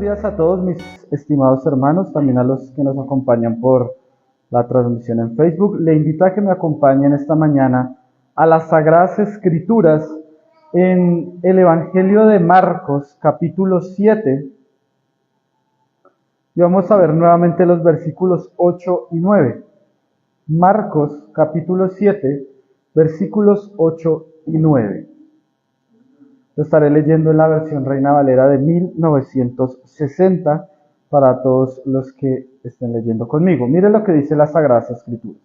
días a todos mis estimados hermanos, también a los que nos acompañan por la transmisión en Facebook. Le invito a que me acompañen esta mañana a las Sagradas Escrituras en el Evangelio de Marcos, capítulo 7. Y vamos a ver nuevamente los versículos 8 y 9. Marcos, capítulo 7, versículos 8 y 9. Lo estaré leyendo en la versión Reina Valera de 1960 para todos los que estén leyendo conmigo. Mire lo que dice las Sagradas Escrituras.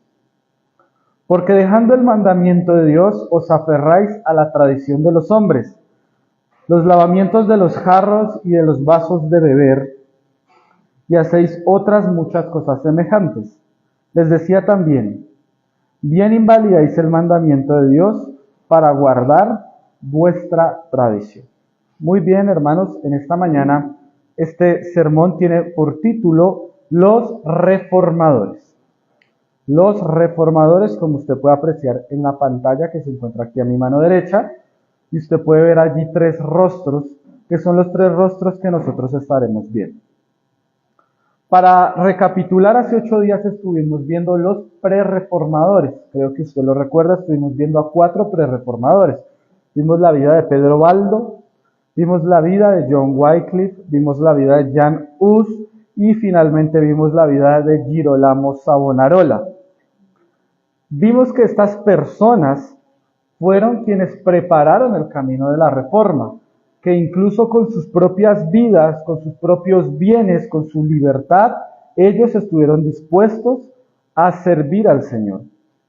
Porque dejando el mandamiento de Dios, os aferráis a la tradición de los hombres, los lavamientos de los jarros y de los vasos de beber, y hacéis otras muchas cosas semejantes. Les decía también, bien invalidáis el mandamiento de Dios para guardar vuestra tradición. Muy bien, hermanos, en esta mañana este sermón tiene por título Los Reformadores. Los Reformadores, como usted puede apreciar en la pantalla que se encuentra aquí a mi mano derecha, y usted puede ver allí tres rostros, que son los tres rostros que nosotros estaremos viendo. Para recapitular, hace 8 días estuvimos viendo los prerreformadores. Creo que usted lo recuerda, estuvimos viendo a 4 prerreformadores. Vimos la vida de Pedro Baldo, vimos la vida de John Wycliffe, vimos la vida de Jan Hus y finalmente vimos la vida de Girolamo Savonarola. Vimos que estas personas fueron quienes prepararon el camino de la reforma, que incluso con sus propias vidas, con sus propios bienes, con su libertad, ellos estuvieron dispuestos a servir al Señor.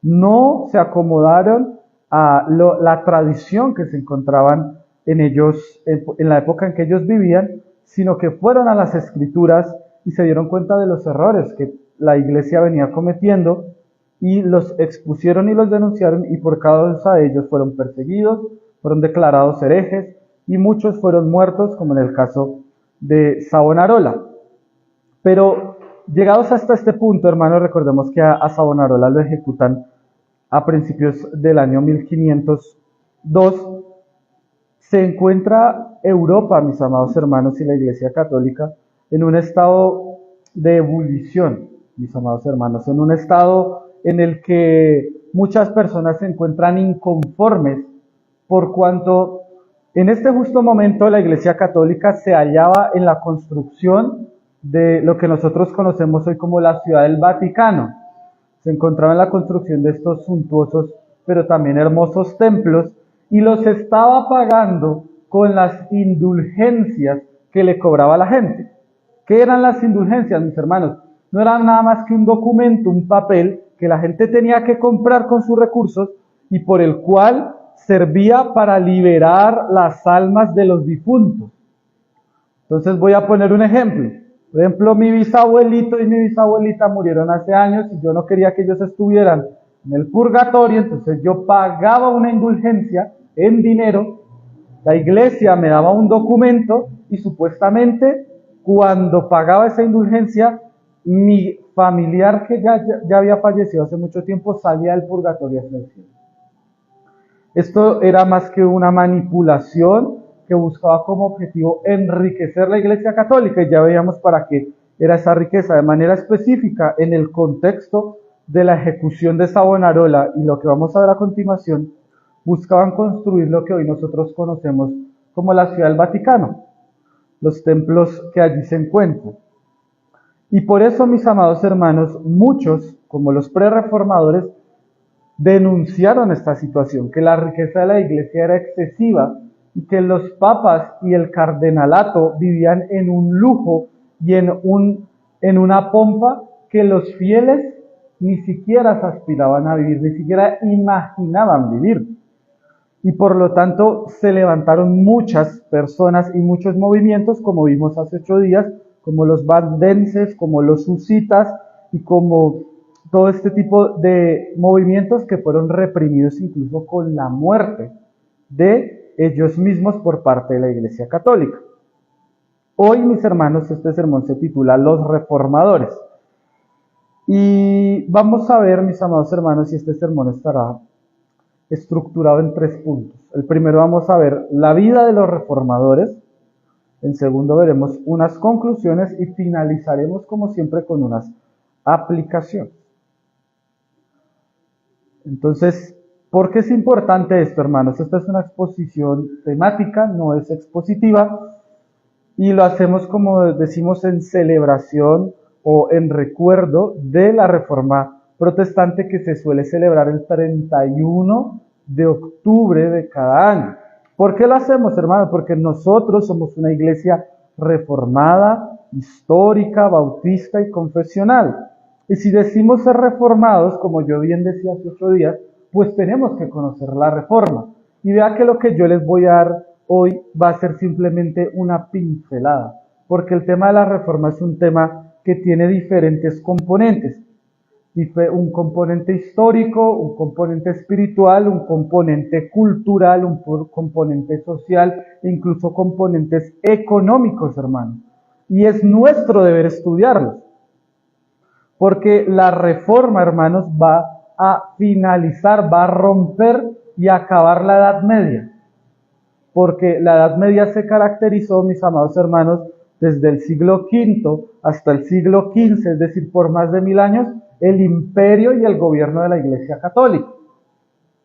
No se acomodaron a la tradición que se encontraban en ellos, en la época en que ellos vivían, sino que fueron a las Escrituras y se dieron cuenta de los errores que la iglesia venía cometiendo y los expusieron y los denunciaron, y por causa de ellos fueron perseguidos, fueron declarados herejes y muchos fueron muertos, como en el caso de Savonarola. Pero llegados hasta este punto, hermanos, recordemos que a Savonarola lo ejecutan a principios del año 1502, se encuentra Europa, mis amados hermanos, y la Iglesia Católica en un estado de ebullición, mis amados hermanos, en un estado en el que muchas personas se encuentran inconformes por cuanto en este justo momento la Iglesia Católica se hallaba en la construcción de lo que nosotros conocemos hoy como la Ciudad del Vaticano. Se encontraba en la construcción de estos suntuosos, pero también hermosos templos, y los estaba pagando con las indulgencias que le cobraba la gente. ¿Qué eran las indulgencias, mis hermanos? No eran nada más que un documento, un papel que la gente tenía que comprar con sus recursos y por el cual servía para liberar las almas de los difuntos. Entonces voy a poner un ejemplo. Por ejemplo, mi bisabuelito y mi bisabuelita murieron hace años y yo no quería que ellos estuvieran en el purgatorio, entonces yo pagaba una indulgencia en dinero, la iglesia me daba un documento y supuestamente cuando pagaba esa indulgencia, mi familiar que ya había fallecido hace mucho tiempo salía del purgatorio hacia el cielo. Esto era más que una manipulación que buscaba como objetivo enriquecer la Iglesia Católica, y ya veíamos para qué era esa riqueza. De manera específica, en el contexto de la ejecución de Savonarola y lo que vamos a ver a continuación, buscaban construir lo que hoy nosotros conocemos como la Ciudad del Vaticano, los templos que allí se encuentran. Y por eso, mis amados hermanos, muchos, como los prerreformadores, denunciaron esta situación, que la riqueza de la iglesia era excesiva y que los papas y el cardenalato vivían en un lujo y en una pompa que los fieles ni siquiera aspiraban a vivir, ni siquiera imaginaban vivir. Y por lo tanto se levantaron muchas personas y muchos movimientos, como vimos hace 8 días, como los valdenses, como los husitas y como todo este tipo de movimientos que fueron reprimidos incluso con la muerte de ellos mismos por parte de la Iglesia Católica. Hoy, mis hermanos, este sermón se titula Los Reformadores. Y vamos a ver, mis amados hermanos, y este sermón estará estructurado en 3 puntos. El primero, vamos a ver la vida de los reformadores. En segundo veremos unas conclusiones y finalizaremos como siempre con unas aplicaciones. Entonces, ¿por qué es importante esto, hermanos? Esta es una exposición temática, no es expositiva, y lo hacemos como decimos en celebración o en recuerdo de la Reforma Protestante que se suele celebrar el 31 de octubre de cada año. ¿Por qué lo hacemos, hermanos? Porque nosotros somos una iglesia reformada, histórica, bautista y confesional. Y si decimos ser reformados, como yo bien decía hace 8 días, pues tenemos que conocer la Reforma. Y vea que lo que yo les voy a dar hoy va a ser simplemente una pincelada, porque el tema de la Reforma es un tema que tiene diferentes componentes. Un componente histórico, un componente espiritual, un componente cultural, un componente social e incluso componentes económicos, hermanos. Y es nuestro deber estudiarlos. Porque la reforma, hermanos, va a finalizar, va a romper y acabar la Edad Media. Porque la Edad Media se caracterizó, mis amados hermanos, desde el siglo V hasta el siglo XV, es decir, por más de 1000 años, el imperio y el gobierno de la Iglesia Católica.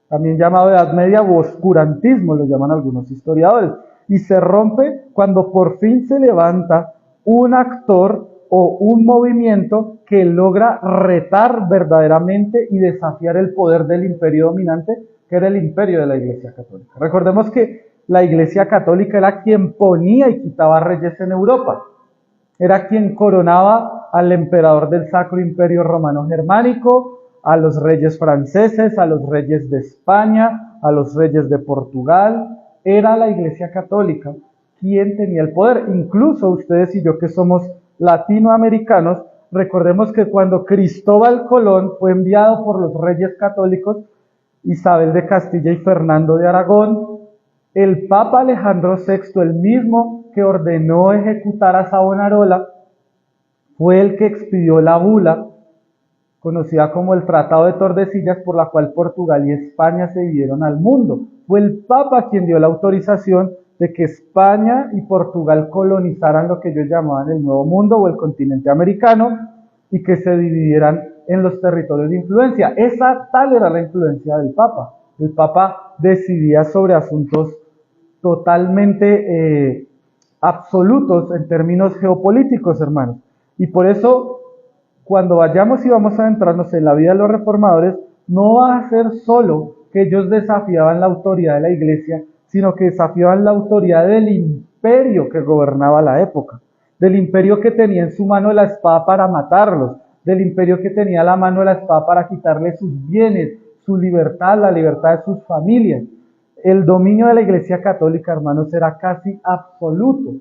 También llamado Edad Media o oscurantismo, lo llaman algunos historiadores. Y se rompe cuando por fin se levanta un actor o un movimiento que logra retar verdaderamente y desafiar el poder del imperio dominante, que era el imperio de la Iglesia Católica. Recordemos que la Iglesia Católica era quien ponía y quitaba reyes en Europa. Era quien coronaba al emperador del Sacro Imperio Romano Germánico, a los reyes franceses, a los reyes de España, a los reyes de Portugal. Era la Iglesia Católica quien tenía el poder. Incluso ustedes y yo que somos latinoamericanos, recordemos que cuando Cristóbal Colón fue enviado por los reyes católicos, Isabel de Castilla y Fernando de Aragón, el Papa Alejandro VI, el mismo que ordenó ejecutar a Savonarola, fue el que expidió la bula, conocida como el Tratado de Tordesillas, por la cual Portugal y España se dividieron al mundo. Fue el Papa quien dio la autorización de que España y Portugal colonizaran lo que ellos llamaban el Nuevo Mundo o el continente americano y que se dividieran en los territorios de influencia. Esa tal era la influencia del Papa. El Papa decidía sobre asuntos totalmente absolutos en términos geopolíticos, hermanos. Y por eso, cuando vayamos y vamos a adentrarnos en la vida de los reformadores, no va a ser solo que ellos desafiaban la autoridad de la iglesia, sino que desafiaban la autoridad del imperio que gobernaba la época, del imperio que tenía en su mano la espada para matarlos, del imperio que tenía la mano de la espada para quitarles sus bienes, su libertad, la libertad de sus familias. El dominio de la Iglesia Católica, hermanos, era casi absoluto.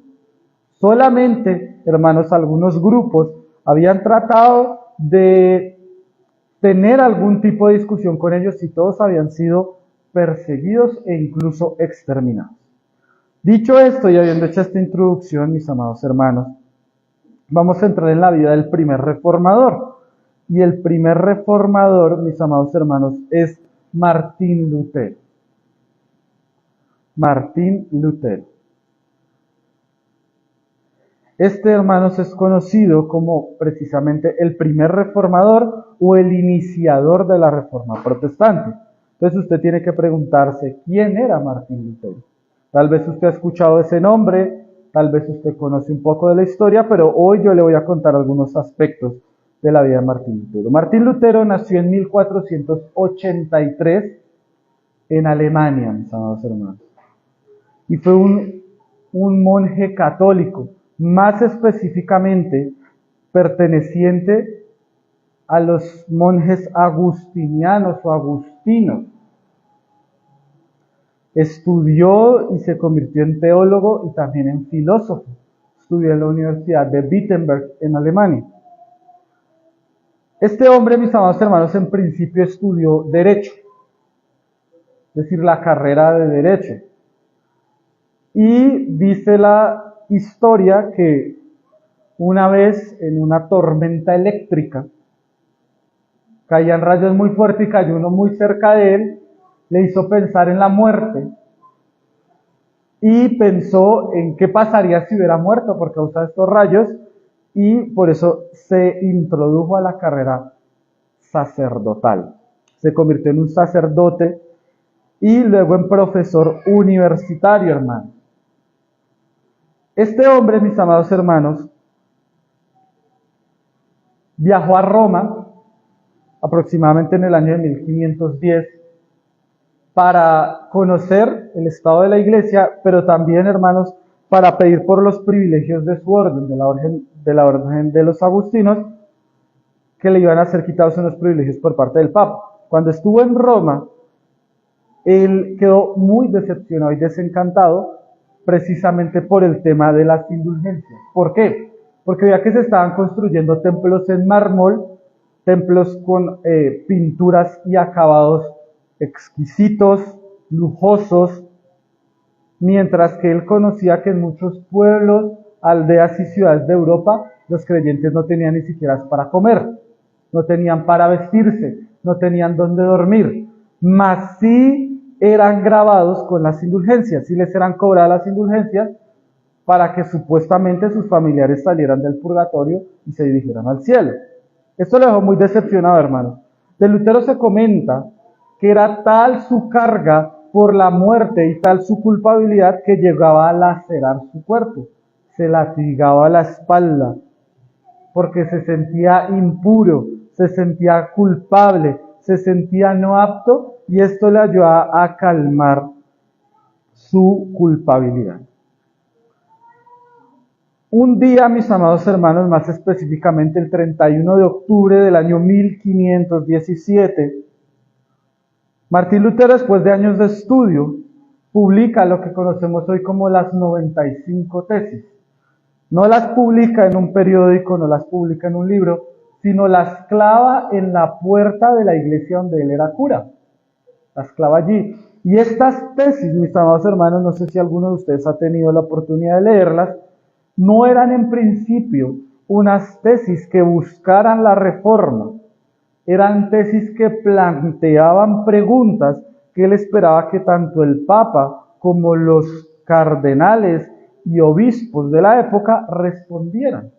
Solamente, hermanos, algunos grupos habían tratado de tener algún tipo de discusión con ellos y todos habían sido perseguidos e incluso exterminados. Dicho esto y habiendo hecho esta introducción, mis amados hermanos, vamos a entrar en la vida del primer reformador. Y el primer reformador, mis amados hermanos, es Martín Lutero. Martín Lutero. Este, hermanos, es conocido como precisamente el primer reformador o el iniciador de la Reforma Protestante. Entonces usted tiene que preguntarse, ¿quién era Martín Lutero? Tal vez usted ha escuchado ese nombre, tal vez usted conoce un poco de la historia, pero hoy yo le voy a contar algunos aspectos de la vida de Martín Lutero. Martín Lutero nació en 1483 en Alemania, mis amados hermanos. Y fue un monje católico, más específicamente perteneciente a los monjes agustinianos o agustinos. Estudió y se convirtió en teólogo y también en filósofo. Estudió en la Universidad de Wittenberg en Alemania. Este hombre, mis amados hermanos, en principio estudió Derecho, es decir, la carrera de Derecho. Y dice la historia que una vez en una tormenta eléctrica caían rayos muy fuertes y cayó uno muy cerca de él, le hizo pensar en la muerte y pensó en qué pasaría si hubiera muerto por causa de estos rayos, y por eso se introdujo a la carrera sacerdotal. Se convirtió en un sacerdote y luego en profesor universitario, hermano. Este hombre, mis amados hermanos, viajó a Roma aproximadamente en el año de 1510 para conocer el estado de la iglesia, pero también, hermanos, para pedir por los privilegios de su orden, de la orden de los agustinos, que le iban a ser quitados unos privilegios por parte del Papa. Cuando estuvo en Roma, él quedó muy decepcionado y desencantado precisamente por el tema de las indulgencias. ¿Por qué? Porque veía que se estaban construyendo templos en mármol, templos con pinturas y acabados exquisitos, lujosos, mientras que él conocía que en muchos pueblos, aldeas y ciudades de Europa, los creyentes no tenían ni siquiera para comer, no tenían para vestirse, no tenían dónde dormir, mas sí eran grabados con las indulgencias, sí les eran cobradas las indulgencias para que supuestamente sus familiares salieran del purgatorio y se dirigieran al cielo. Esto lo dejó muy decepcionado, hermano. De Lutero se comenta que era tal su carga por la muerte y tal su culpabilidad que llegaba a lacerar su cuerpo, se latigaba la espalda, porque se sentía impuro, se sentía culpable, se sentía no apto, y esto le ayudaba a calmar su culpabilidad. Un día, mis amados hermanos, más específicamente el 31 de octubre del año 1517, Martín Lutero, después de años de estudio, publica lo que conocemos hoy como las 95 tesis. No las publica en un periódico, no las publica en un libro, sino las clava en la puerta de la iglesia donde él era cura. Las clava allí. Y estas tesis, mis amados hermanos, no sé si alguno de ustedes ha tenido la oportunidad de leerlas, no eran en principio unas tesis que buscaran la reforma. Eran tesis que planteaban preguntas que él esperaba que tanto el Papa como los cardenales y obispos de la época respondieran.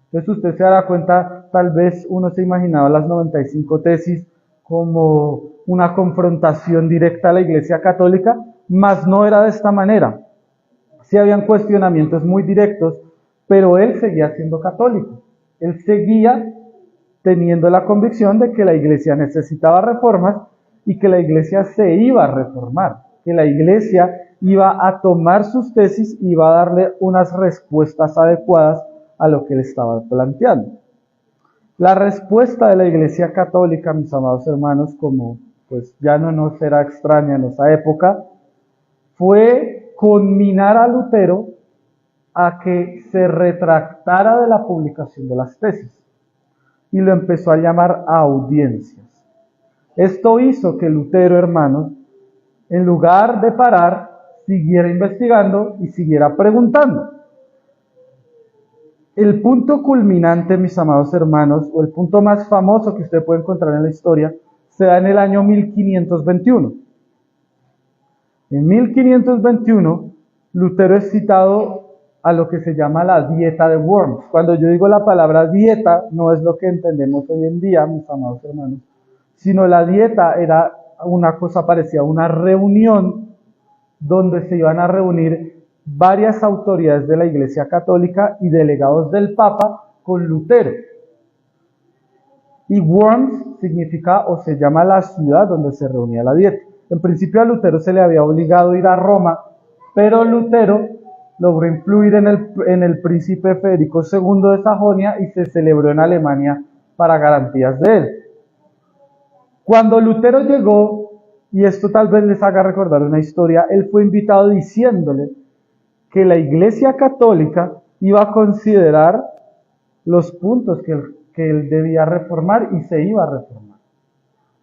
Entonces usted se dará cuenta, tal vez uno se imaginaba las 95 tesis como una confrontación directa a la Iglesia Católica, mas no era de esta manera. Sí habían cuestionamientos muy directos, pero él seguía siendo católico. Él seguía teniendo la convicción de que la iglesia necesitaba reformas y que la iglesia se iba a reformar, que la iglesia iba a tomar sus tesis y iba a darle unas respuestas adecuadas a lo que él estaba planteando. La respuesta de la iglesia católica, mis amados hermanos, como pues ya no nos era extraña en esa época, fue conminar a Lutero a que se retractara de la publicación de las tesis, y lo empezó a llamar a audiencias. Esto hizo que Lutero, hermanos, en lugar de parar, siguiera investigando y siguiera preguntando. El punto culminante, mis amados hermanos, o el punto más famoso que usted puede encontrar en la historia, se da en el año 1521. En 1521, Lutero es citado a lo que se llama la dieta de Worms. Cuando yo digo la palabra dieta, no es lo que entendemos hoy en día, mis amados hermanos, sino la dieta era una cosa parecida a una reunión donde se iban a reunir varias autoridades de la Iglesia Católica y delegados del Papa con Lutero. Y Worms significa o se llama la ciudad donde se reunía la dieta. En principio a Lutero se le había obligado a ir a Roma, pero Lutero logró influir en el príncipe Federico II de Sajonia y se celebró en Alemania para garantías de él. Cuando Lutero llegó, y esto tal vez les haga recordar una historia, él fue invitado diciéndole que la Iglesia Católica iba a considerar los puntos que él debía reformar y se iba a reformar.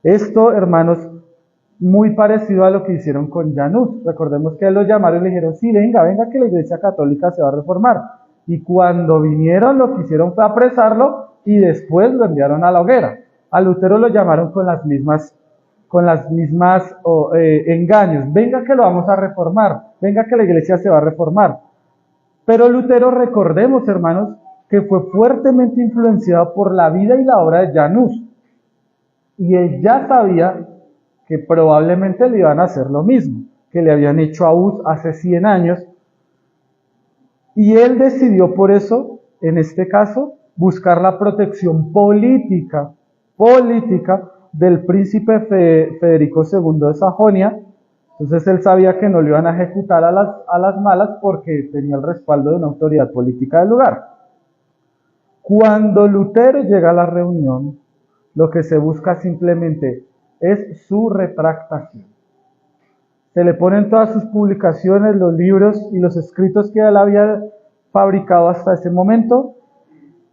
Esto, hermanos, muy parecido a lo que hicieron con Janus. Recordemos que él lo llamaron y le dijeron, sí, venga que la Iglesia Católica se va a reformar. Y cuando vinieron, lo que hicieron fue apresarlo y después lo enviaron a la hoguera. A Lutero lo llamaron con las mismas con las mismas engaños. Venga que lo vamos a reformar, venga que la iglesia se va a reformar. Pero Lutero, recordemos, hermanos, que fue fuertemente influenciado por la vida y la obra de Janus. Y él ya sabía que probablemente le iban a hacer lo mismo que le habían hecho a Hus hace 100 años. Y él decidió por eso, en este caso, buscar la protección política del príncipe Federico II de Sajonia. Entonces él sabía que no le iban a ejecutar a las malas porque tenía el respaldo de una autoridad política del lugar. Cuando Lutero llega a la reunión, lo que se busca simplemente es su retractación. Se le ponen todas sus publicaciones, los libros y los escritos que él había fabricado hasta ese momento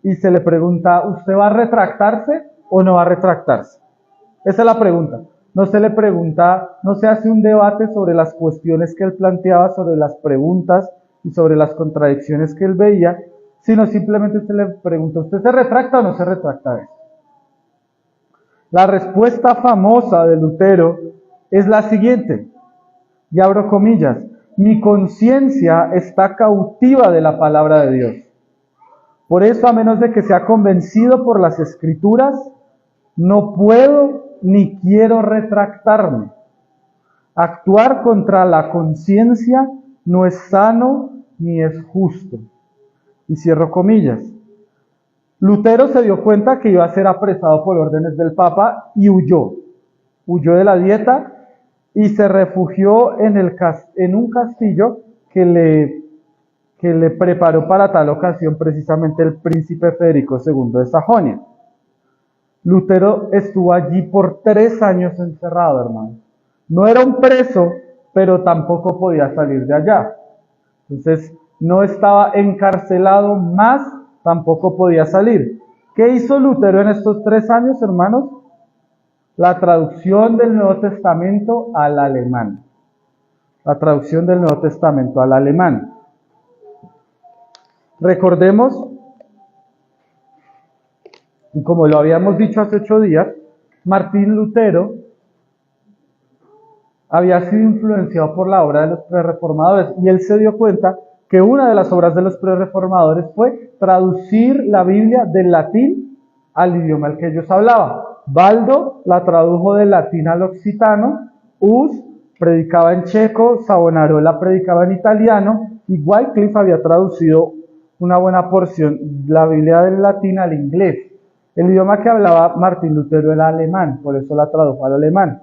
y se le pregunta, ¿usted va a retractarse o no va a retractarse? Esa es la pregunta. No se le pregunta, no se hace un debate sobre las cuestiones que él planteaba, sobre las preguntas y sobre las contradicciones que él veía, sino simplemente se le pregunta, ¿usted se retracta o no se retracta de eso? La respuesta famosa de Lutero es la siguiente, y abro comillas, mi conciencia está cautiva de la palabra de Dios. Por eso, a menos de que sea convencido por las Escrituras, no puedo ni quiero retractarme. Actuar contra la conciencia no es sano ni es justo. Y cierro comillas. Lutero se dio cuenta que iba a ser apresado por órdenes del Papa y huyó. Huyó de la Dieta y se refugió en un castillo que le preparó para tal ocasión precisamente el príncipe Federico II de Sajonia. Lutero estuvo allí por 3 años encerrado, hermano. No era un preso, pero tampoco podía salir de allá. Entonces, no estaba encarcelado, más tampoco podía salir. ¿Qué hizo Lutero en estos 3 años, hermanos? La traducción del Nuevo Testamento al alemán. La traducción del Nuevo Testamento al alemán. Recordemos, y como lo habíamos dicho hace 8 días, Martín Lutero había sido influenciado por la obra de los prerreformadores y él se dio cuenta que una de las obras de los prerreformadores fue traducir la Biblia del latín al idioma al que ellos hablaban. Baldo la tradujo del latín al occitano, Hus predicaba en checo, Savonarola predicaba en italiano y Wycliffe había traducido una buena porción de la Biblia del latín al inglés. El idioma que hablaba Martín Lutero era alemán, por eso la tradujo al alemán.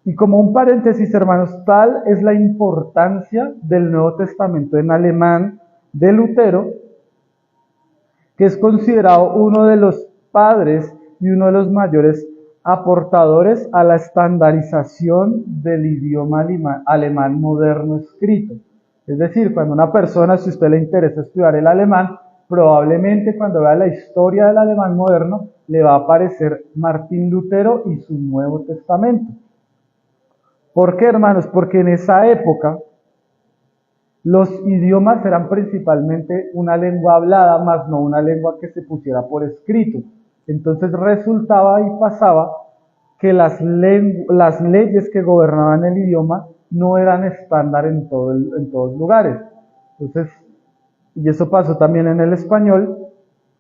Y como un paréntesis, hermanos, tal es la importancia del Nuevo Testamento en alemán de Lutero, que es considerado uno de los padres y uno de los mayores aportadores a la estandarización del idioma alemán moderno escrito. Es decir, cuando una persona, si a usted le interesa estudiar el alemán, probablemente cuando vea la historia del alemán moderno, le va a aparecer Martín Lutero y su Nuevo Testamento. ¿Por qué, hermanos? Porque en esa época los idiomas eran principalmente una lengua hablada, más no una lengua que se pusiera por escrito. Entonces resultaba y pasaba que las leyes que gobernaban el idioma no eran estándar en todos lugares. Entonces, y eso pasó también en el español.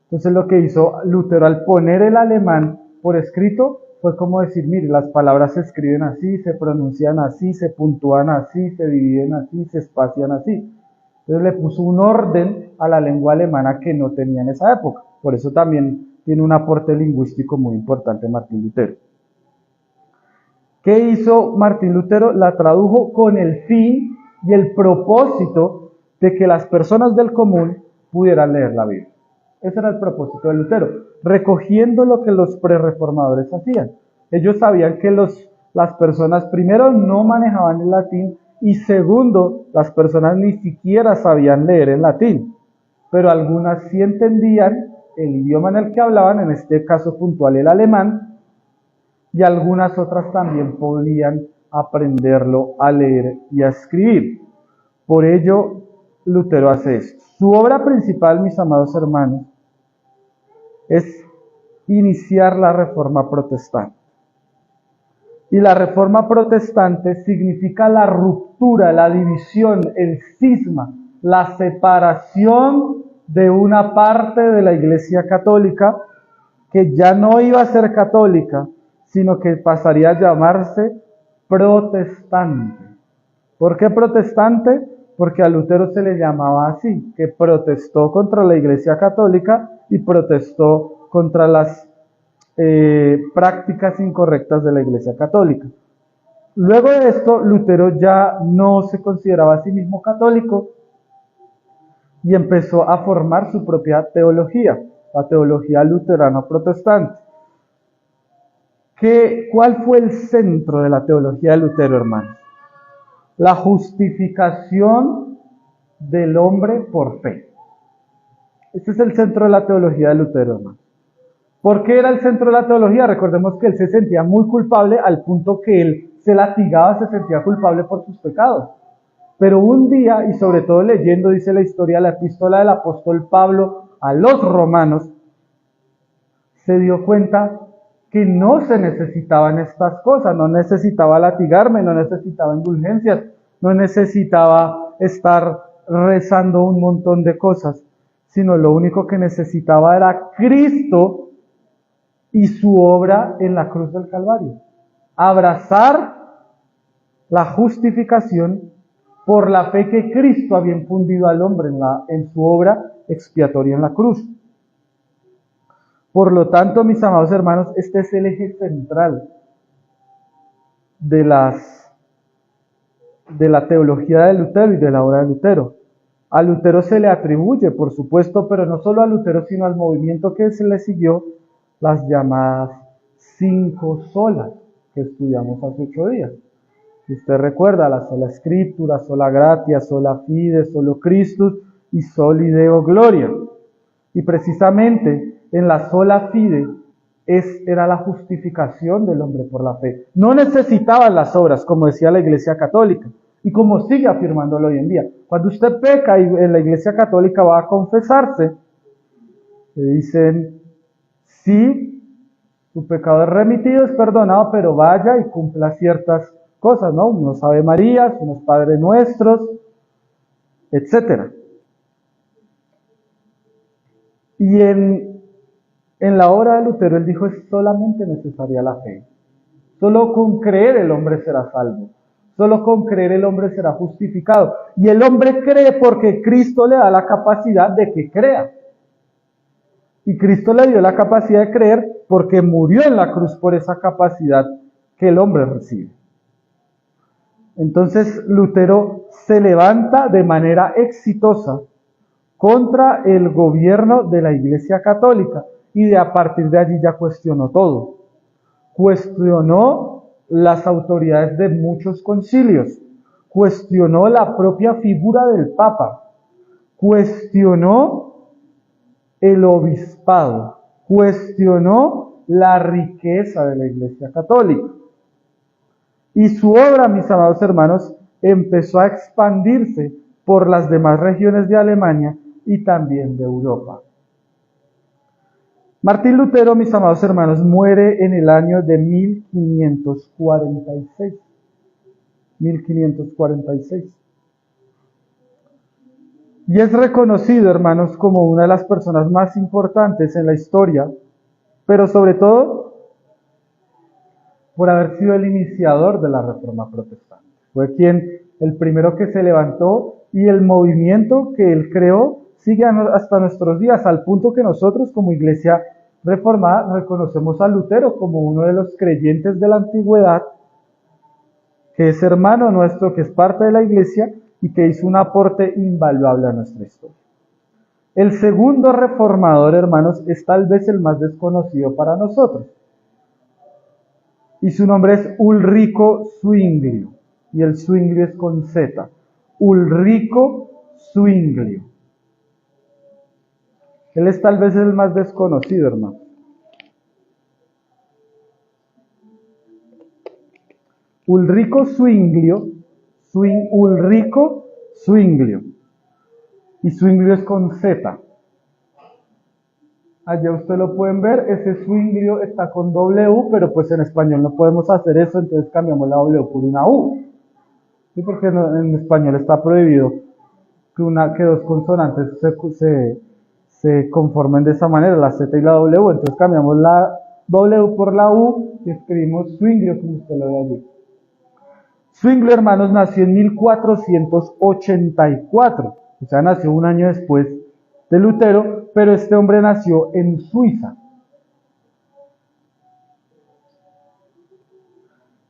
Entonces lo que hizo Lutero al poner el alemán por escrito fue como decir, mire, las palabras se escriben así, se pronuncian así, se puntúan así, se dividen así, se espacian así. Entonces le puso un orden a la lengua alemana que no tenía en esa época. Por eso también tiene un aporte lingüístico muy importante Martín Lutero. ¿Qué hizo Martín Lutero? La tradujo con el fin y el propósito de que las personas del común pudieran leer la Biblia. Ese era el propósito de Lutero, recogiendo lo que los prerreformadores hacían. Ellos sabían que las personas, primero, no manejaban el latín, y segundo, las personas ni siquiera sabían leer el latín, pero algunas sí entendían el idioma en el que hablaban, en este caso puntual el alemán, y algunas otras también podían aprenderlo a leer y a escribir. Por ello, Lutero hace esto. Su obra principal, mis amados hermanos, es iniciar la Reforma Protestante. Y la reforma protestante significa la ruptura, la división, el cisma, la separación de una parte de la Iglesia católica que ya no iba a ser católica, sino que pasaría a llamarse protestante. ¿Por qué protestante? Porque a Lutero se le llamaba así, que protestó contra la Iglesia católica y protestó contra las prácticas incorrectas de la Iglesia católica. Luego de esto, Lutero ya no se consideraba a sí mismo católico y empezó a formar su propia teología, la teología luterano-protestante. ¿Cuál fue el centro de la teología de Lutero, hermanos? La justificación del hombre por fe. Este es el centro de la teología de Lutero, hermanos. ¿Por qué era el centro de la teología? Recordemos que él se sentía muy culpable al punto que él se latigaba, se sentía culpable por sus pecados. Pero un día, y sobre todo leyendo, dice la historia, la epístola del apóstol Pablo a los romanos, se dio cuenta que no se necesitaban estas cosas, no necesitaba latigarme, no necesitaba indulgencias, no necesitaba estar rezando un montón de cosas, sino lo único que necesitaba era Cristo y su obra en la cruz del Calvario. Abrazar la justificación por la fe que Cristo había infundido al hombre en su obra expiatoria en la cruz. Por lo tanto, mis amados hermanos, este es el eje central de la teología de Lutero y de la obra de Lutero. A Lutero se le atribuye, por supuesto, pero no solo a Lutero, sino al movimiento que se le siguió, las llamadas 5 solas que estudiamos hace 8 días. Si usted recuerda, la sola Escritura, sola gratia, sola fide, solo Christus y soli Deo gloria. Y precisamente en la sola fide era la justificación del hombre por la fe. No necesitaban las obras, como decía la Iglesia Católica, y como sigue afirmándolo hoy en día. Cuando usted peca y en la Iglesia Católica va a confesarse, le dicen, sí, su pecado es remitido, es perdonado, pero vaya y cumpla ciertas cosas, ¿no? Unos Ave Marías, unos Padres Nuestros, etcétera. Y en la obra de Lutero él dijo, es solamente necesaria la fe. Solo con creer el hombre será salvo. Solo con creer el hombre será justificado. Y el hombre cree porque Cristo le da la capacidad de que crea. Y Cristo le dio la capacidad de creer porque murió en la cruz por esa capacidad que el hombre recibe. Entonces Lutero se levanta de manera exitosa contra el gobierno de la Iglesia Católica y a partir de allí ya cuestionó todo. Cuestionó las autoridades de muchos concilios, cuestionó la propia figura del Papa, cuestionó el obispado, cuestionó la riqueza de la Iglesia Católica. Y su obra, mis amados hermanos, empezó a expandirse por las demás regiones de Alemania y también de Europa. Martín Lutero, mis amados hermanos, muere en el año de 1546. 1546. Y es reconocido, hermanos, como una de las personas más importantes en la historia, pero sobre todo por haber sido el iniciador de la Reforma Protestante. Fue el primero que se levantó y el movimiento que él creó sigue hasta nuestros días, al punto que nosotros como Iglesia Reformada reconocemos a Lutero como uno de los creyentes de la antigüedad, que es hermano nuestro, que es parte de la Iglesia y que hizo un aporte invaluable a nuestra historia. El segundo reformador, hermanos, es tal vez el más desconocido para nosotros. Y su nombre es Ulrico Zwinglio. Y el Zwinglio es con Z. Ulrico Zwinglio. Él es tal vez el más desconocido, hermano. Ulrico Zwinglio. Ulrico Zwinglio. Y Zwinglio es con Z. Allá ustedes lo pueden ver, ese Zwinglio está con W, pero pues en español no podemos hacer eso, entonces cambiamos la W por una U. ¿Sí? Porque en español está prohibido que dos consonantes se conformen de esa manera, la Z y la W, entonces cambiamos la W por la U y escribimos Zwinglio, como usted lo ve allí. Zwinglio, hermanos, nació en 1484, o sea, nació un año después de Lutero, pero este hombre nació en Suiza.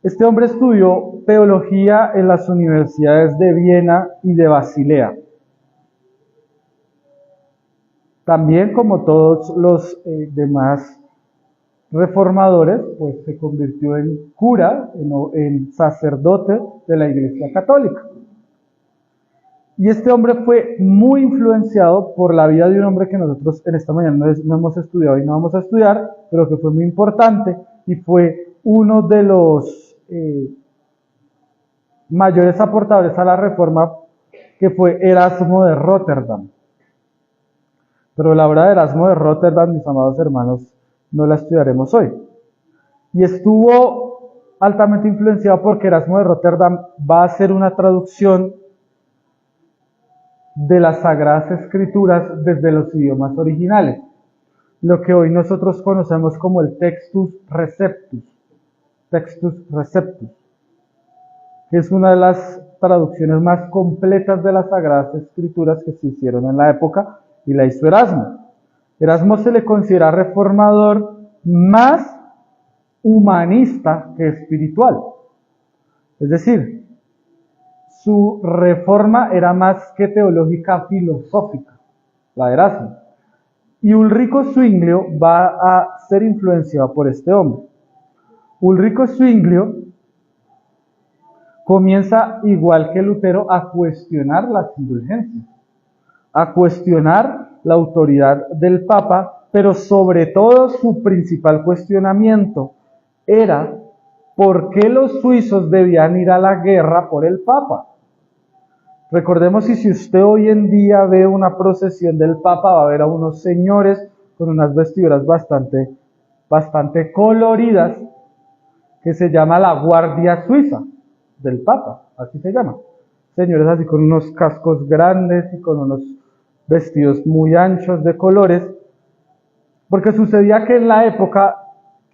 Este hombre estudió teología en las universidades de Viena y de Basilea. También, como todos los demás reformadores, pues se convirtió en cura, en sacerdote de la Iglesia Católica. Y este hombre fue muy influenciado por la vida de un hombre que nosotros en esta mañana no hemos estudiado y no vamos a estudiar, pero que fue muy importante y fue uno de los mayores aportadores a la Reforma, que fue Erasmo de Rotterdam. Pero la obra de Erasmo de Rotterdam, mis amados hermanos, no la estudiaremos hoy. Y estuvo altamente influenciado porque Erasmo de Rotterdam va a hacer una traducción de las Sagradas Escrituras desde los idiomas originales, lo que hoy nosotros conocemos como el Textus Receptus, que es una de las traducciones más completas de las Sagradas Escrituras que se hicieron en la época, y la hizo Erasmo. Erasmo se le considera reformador más humanista que espiritual. Es decir, su reforma era más que teológica, filosófica, la de Erasmo. Y Ulrico Zwinglio va a ser influenciado por este hombre. Ulrico Zwinglio comienza, igual que Lutero, a cuestionar las indulgencias, a cuestionar la autoridad del Papa, pero sobre todo su principal cuestionamiento era ¿por qué los suizos debían ir a la guerra por el Papa? Recordemos, y si usted hoy en día ve una procesión del Papa, va a ver a unos señores con unas vestiduras bastante coloridas, que se llama la Guardia Suiza del Papa, así se llama. Señores así con unos cascos grandes y con unos vestidos muy anchos de colores, porque sucedía que en la época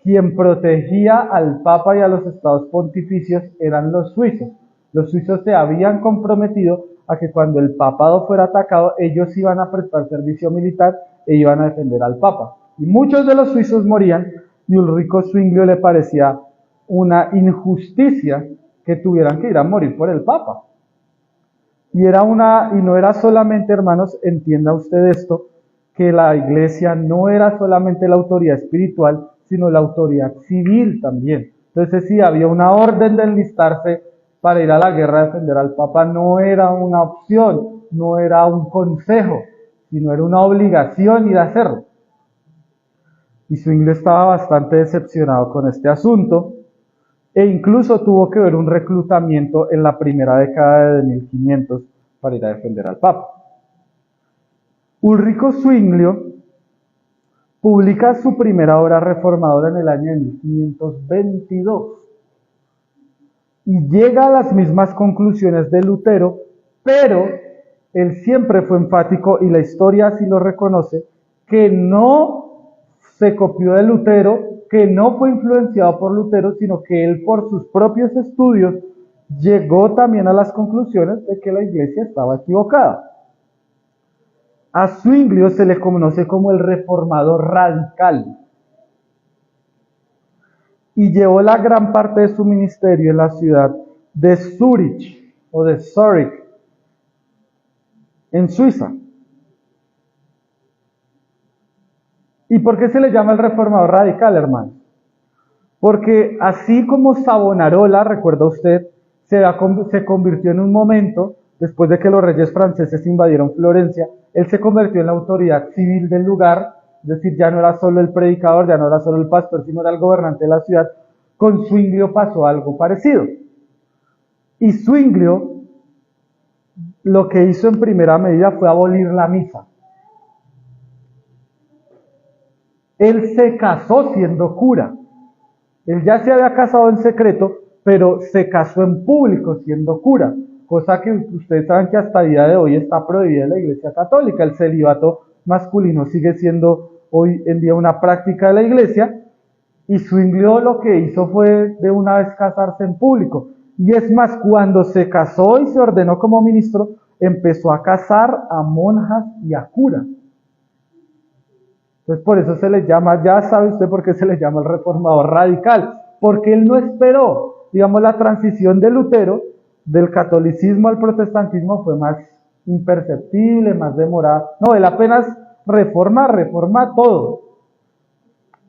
quien protegía al Papa y a los estados pontificios eran los suizos. Los suizos se habían comprometido a que cuando el papado fuera atacado, ellos iban a prestar servicio militar e iban a defender al Papa. Y muchos de los suizos morían, y Ulrico Zwinglio le parecía una injusticia que tuvieran que ir a morir por el Papa. Y no era solamente, hermanos, entienda usted esto, que la iglesia no era solamente la autoridad espiritual, sino la autoridad civil también. Entonces, sí, había una orden de enlistarse para ir a la guerra a defender al Papa, no era una opción, no era un consejo, sino era una obligación ir a hacerlo. Y Zwinglio estaba bastante decepcionado con este asunto, e incluso tuvo que ver un reclutamiento en la primera década de 1500 para ir a defender al Papa. Ulrico Zwinglio publica su primera obra reformadora en el año de 1522 y llega a las mismas conclusiones de Lutero, pero él siempre fue enfático, y la historia así lo reconoce, que no se copió de Lutero, que no fue influenciado por Lutero, sino que él por sus propios estudios llegó también a las conclusiones de que la iglesia estaba equivocada. A Zwinglio se le conoce como el reformador radical, y llevó la gran parte de su ministerio en la ciudad de Zúrich o de Zurich, en Suiza. ¿Y por qué se le llama el reformador radical, hermano? Porque así como Savonarola, recuerda usted, se convirtió en un momento, después de que los reyes franceses invadieron Florencia, él se convirtió en la autoridad civil del lugar, es decir, ya no era solo el predicador, ya no era solo el pastor, sino era el gobernante de la ciudad. Con Zwinglio pasó algo parecido. Y Zwinglio lo que hizo en primera medida fue abolir la misa. Él se casó siendo cura. Él ya se había casado en secreto, pero se casó en público siendo cura, cosa que ustedes saben que hasta el día de hoy está prohibida en la Iglesia Católica. El celibato masculino sigue siendo hoy en día una práctica de la Iglesia, y Zwinglio lo que hizo fue de una vez casarse en público. Y es más, cuando se casó y se ordenó como ministro, empezó a casar a monjas y a curas. Entonces por eso se le llama, ya sabe usted por qué se le llama el reformador radical, porque él no esperó, digamos, la transición de Lutero, del catolicismo al protestantismo fue más imperceptible, más demorada. No, él apenas reforma todo.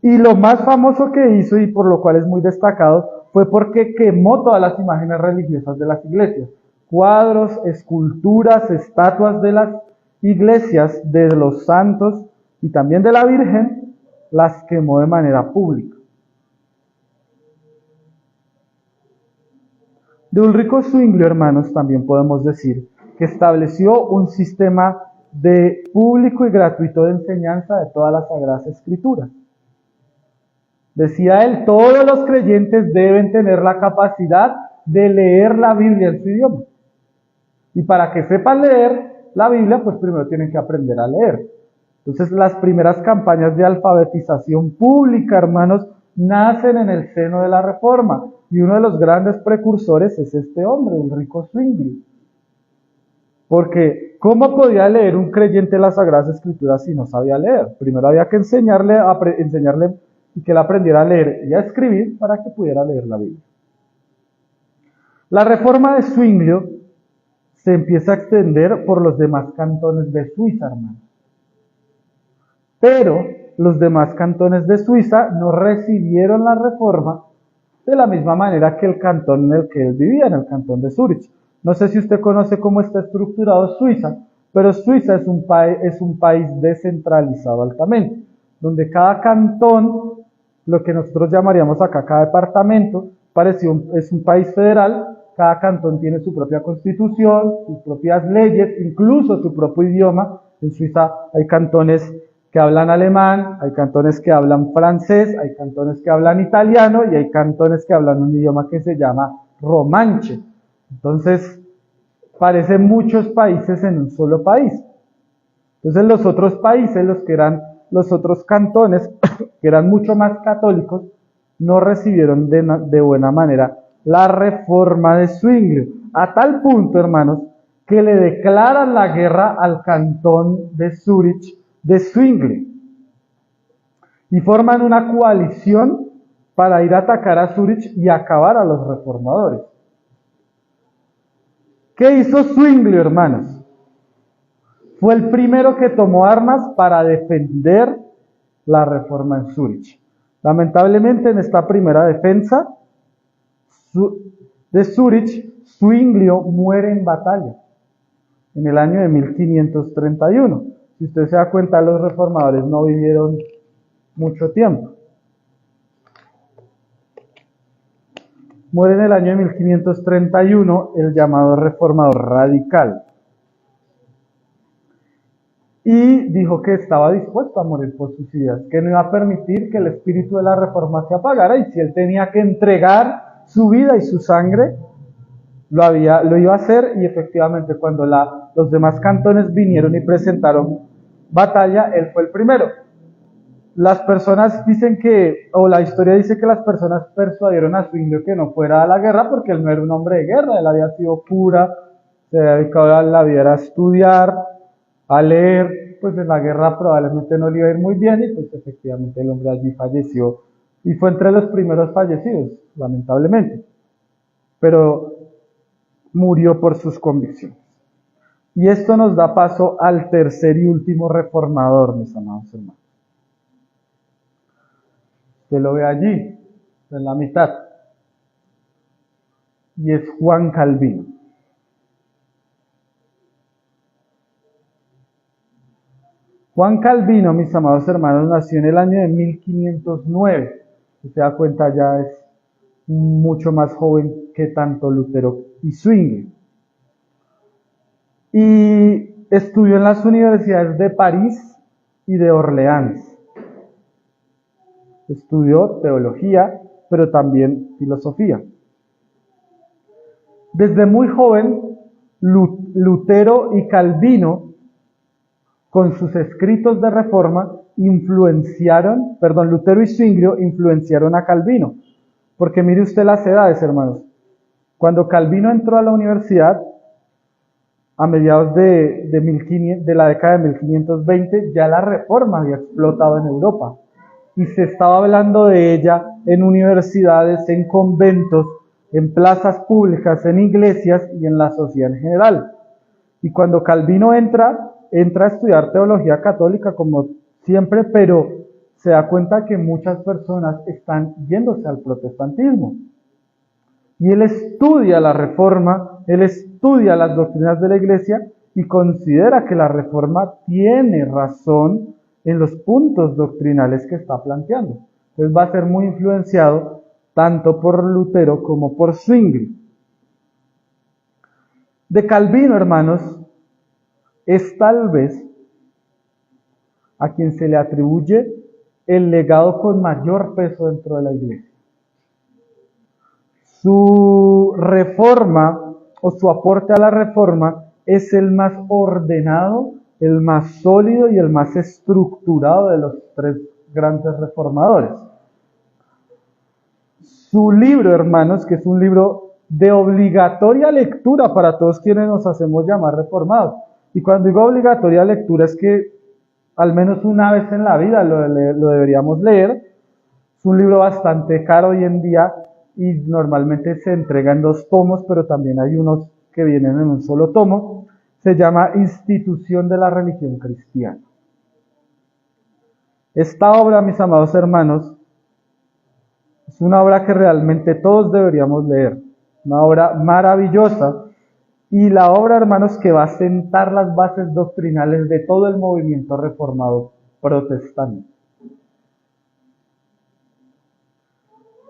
Y lo más famoso que hizo, y por lo cual es muy destacado, fue porque quemó todas las imágenes religiosas de las iglesias. Cuadros, esculturas, estatuas de las iglesias, de los santos y también de la Virgen, las quemó de manera pública. De Ulrico Zwinglio, hermanos, también podemos decir que estableció un sistema de público y gratuito de enseñanza de todas las Sagradas Escrituras. Decía él, todos los creyentes deben tener la capacidad de leer la Biblia en su idioma. Y para que sepan leer la Biblia, pues primero tienen que aprender a leer. Entonces las primeras campañas de alfabetización pública, hermanos, nacen en el seno de la Reforma. Y uno de los grandes precursores es este hombre, Ulrico Zwinglio. Porque, ¿cómo podía leer un creyente las Sagradas Escrituras si no sabía leer? Primero había que enseñarle y que él aprendiera a leer y a escribir para que pudiera leer la Biblia. La reforma de Zwinglio se empieza a extender por los demás cantones de Suiza, hermanos. Pero los demás cantones de Suiza no recibieron la reforma de la misma manera que el cantón en el que él vivía, en el cantón de Zúrich. No sé si usted conoce cómo está estructurado Suiza, pero Suiza es un país descentralizado altamente, donde cada cantón, lo que nosotros llamaríamos acá cada departamento, es un país federal. Cada cantón tiene su propia constitución, sus propias leyes, incluso su propio idioma. En Suiza hay cantones que hablan alemán, hay cantones que hablan francés, hay cantones que hablan italiano y hay cantones que hablan un idioma que se llama romanche. Entonces, parecen muchos países en un solo país. Entonces los otros países, los otros cantones, que eran mucho más católicos, no recibieron de buena manera la reforma de Zwinglio, a tal punto, hermanos, que le declaran la guerra al cantón de Zúrich de Zwinglio y forman una coalición para ir a atacar a Zúrich y acabar a los reformadores. ¿Qué hizo Zwinglio, hermanos? Fue el primero que tomó armas para defender la reforma en Zúrich. Lamentablemente, en esta primera defensa de Zúrich, Zwinglio muere en batalla en el año de 1531. Si usted se da cuenta, los reformadores no vivieron mucho tiempo. Muere en el año de 1531 el llamado reformador radical. Y dijo que estaba dispuesto a morir por sus ideas, que no iba a permitir que el espíritu de la reforma se apagara, y si él tenía que entregar su vida y su sangre, lo iba a hacer. Y efectivamente, cuando los demás cantones vinieron y presentaron batalla, él fue el primero. Las personas dicen o la historia dice que las personas persuadieron a Zwinglio que no fuera a la guerra porque él no era un hombre de guerra, él había sido cura, se había dedicado la vida a estudiar, a leer. Pues en la guerra probablemente no le iba a ir muy bien, y pues efectivamente el hombre allí falleció y fue entre los primeros fallecidos, lamentablemente, pero murió por sus convicciones. Y esto nos da paso al tercer y último reformador, mis amados hermanos. Usted lo ve allí, en la mitad, y es Juan Calvino. Juan Calvino, mis amados hermanos, nació en el año de 1509. Si se da cuenta, ya es mucho más joven que tanto Lutero y Zwinglio. Y estudió en las universidades de París y de Orleans. Estudió teología, pero también filosofía. Desde muy joven, Lutero y Calvino, con sus escritos de reforma, Lutero y Zwinglio influenciaron a Calvino. Porque mire usted las edades, hermanos. Cuando Calvino entró a la universidad, a mediados de la década de 1520, ya la reforma había explotado en Europa. Y se estaba hablando de ella en universidades, en conventos, en plazas públicas, en iglesias y en la sociedad en general. Y cuando Calvino entra a estudiar teología católica como siempre, pero se da cuenta que muchas personas están yéndose al protestantismo. Y él estudia la reforma, él estudia las doctrinas de la iglesia y considera que la reforma tiene razón en los puntos doctrinales que está planteando. Entonces va a ser muy influenciado tanto por Lutero como por Zwingli. De Calvino, hermanos, es tal vez a quien se le atribuye el legado con mayor peso dentro de la iglesia. Su reforma o su aporte a la reforma es el más ordenado, el más sólido y el más estructurado de los tres grandes reformadores. Su libro, hermanos, que es un libro de obligatoria lectura para todos quienes nos hacemos llamar reformados. Y cuando digo obligatoria lectura es que al menos una vez en la vida lo deberíamos leer. Es un libro bastante caro hoy en día y normalmente se entrega en 2 tomos, pero también hay unos que vienen en un solo tomo. Se llama Institución de la Religión Cristiana. Esta obra, mis amados hermanos, es una obra que realmente todos deberíamos leer. Una obra maravillosa. Y la obra, hermanos, que va a sentar las bases doctrinales de todo el movimiento reformado protestante.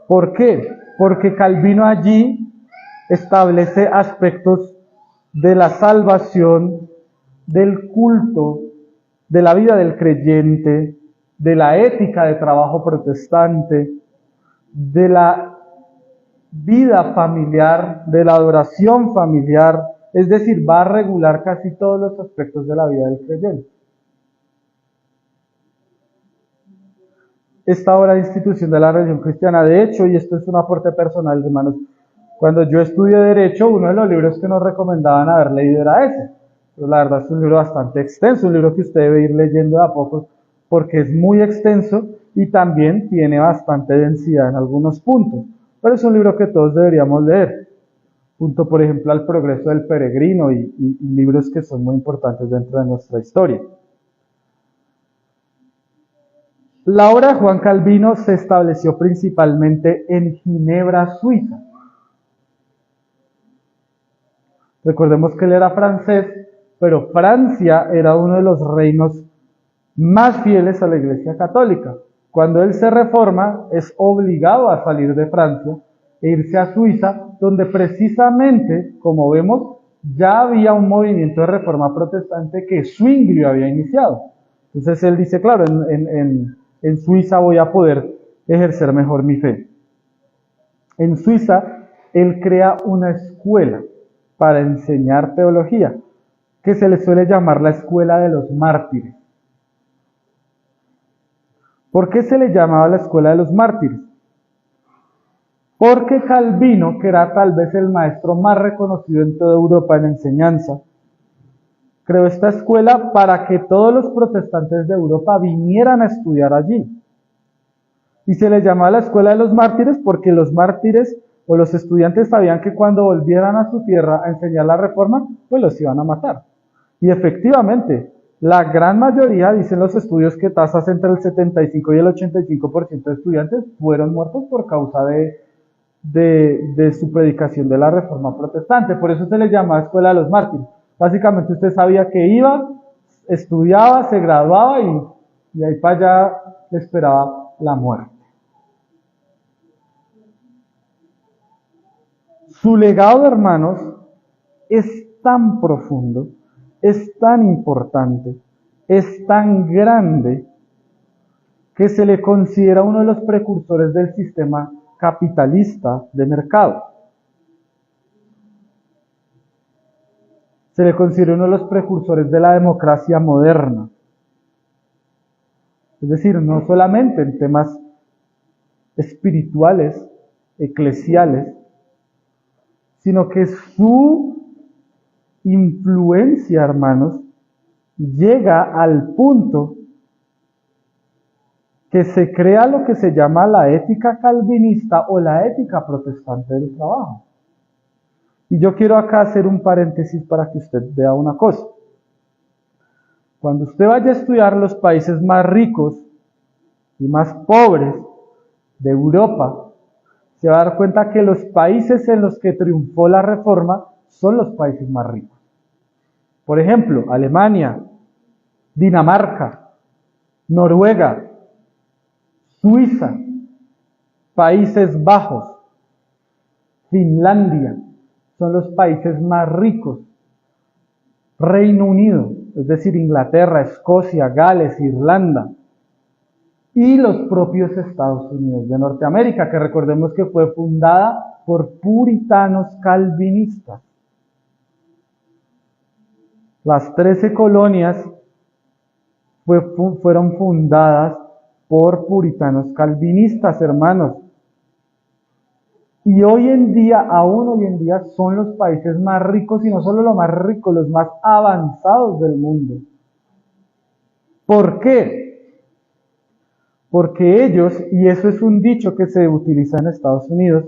¿Por qué? Porque Calvino allí establece aspectos de la salvación, del culto, de la vida del creyente, de la ética de trabajo protestante, de la vida familiar, de la adoración familiar, es decir, va a regular casi todos los aspectos de la vida del creyente. Esta obra de Institución de la Religión Cristiana, de hecho, y esto es un aporte personal, hermanos, cuando yo estudié Derecho, uno de los libros que nos recomendaban haber leído era ese. Pero la verdad es un libro bastante extenso, un libro que usted debe ir leyendo de a poco, porque es muy extenso y también tiene bastante densidad en algunos puntos. Pero es un libro que todos deberíamos leer, junto por ejemplo al Progreso del Peregrino y libros que son muy importantes dentro de nuestra historia. La obra de Juan Calvino se estableció principalmente en Ginebra, Suiza. Recordemos que él era francés, pero Francia era uno de los reinos más fieles a la Iglesia Católica. Cuando él se reforma, es obligado a salir de Francia e irse a Suiza, donde precisamente, como vemos, ya había un movimiento de reforma protestante que Zwinglio había iniciado. Entonces él dice, claro, en Suiza voy a poder ejercer mejor mi fe. En Suiza, él crea una escuela para enseñar teología, que se le suele llamar la Escuela de los Mártires. ¿Por qué se le llamaba la Escuela de los Mártires? Porque Calvino, que era tal vez el maestro más reconocido en toda Europa en enseñanza, creó esta escuela para que todos los protestantes de Europa vinieran a estudiar allí. Y se le llamaba la Escuela de los Mártires porque los mártires o los estudiantes sabían que cuando volvieran a su tierra a enseñar la reforma, pues los iban a matar. Y efectivamente, la gran mayoría, dicen los estudios, que tasas entre el 75 y el 85% de estudiantes fueron muertos por causa de su predicación de la reforma protestante. Por eso se le llama Escuela de los Mártires. Básicamente usted sabía que iba, estudiaba, se graduaba y ahí para allá le esperaba la muerte. Su legado, hermanos, es tan profundo, es tan importante, es tan grande, que se le considera uno de los precursores del sistema capitalista de mercado. Se le considera uno de los precursores de la democracia moderna. Es decir, no solamente en temas espirituales, eclesiales, sino que su influencia, hermanos, llega al punto que se crea lo que se llama la ética calvinista o la ética protestante del trabajo. Y yo quiero acá hacer un paréntesis para que usted vea una cosa. Cuando usted vaya a estudiar los países más ricos y más pobres de Europa, se va a dar cuenta que los países en los que triunfó la reforma son los países más ricos. Por ejemplo, Alemania, Dinamarca, Noruega, Suiza, Países Bajos, Finlandia, son los países más ricos. Reino Unido, es decir, Inglaterra, Escocia, Gales, Irlanda, y los propios Estados Unidos de Norteamérica, que recordemos que fue fundada por puritanos calvinistas. Las 13 colonias fueron fundadas por puritanos calvinistas, hermanos. Y hoy en día, aún hoy en día, son los países más ricos, y no solo los más ricos, los más avanzados del mundo. ¿Por qué? Porque ellos, y eso es un dicho que se utiliza en Estados Unidos,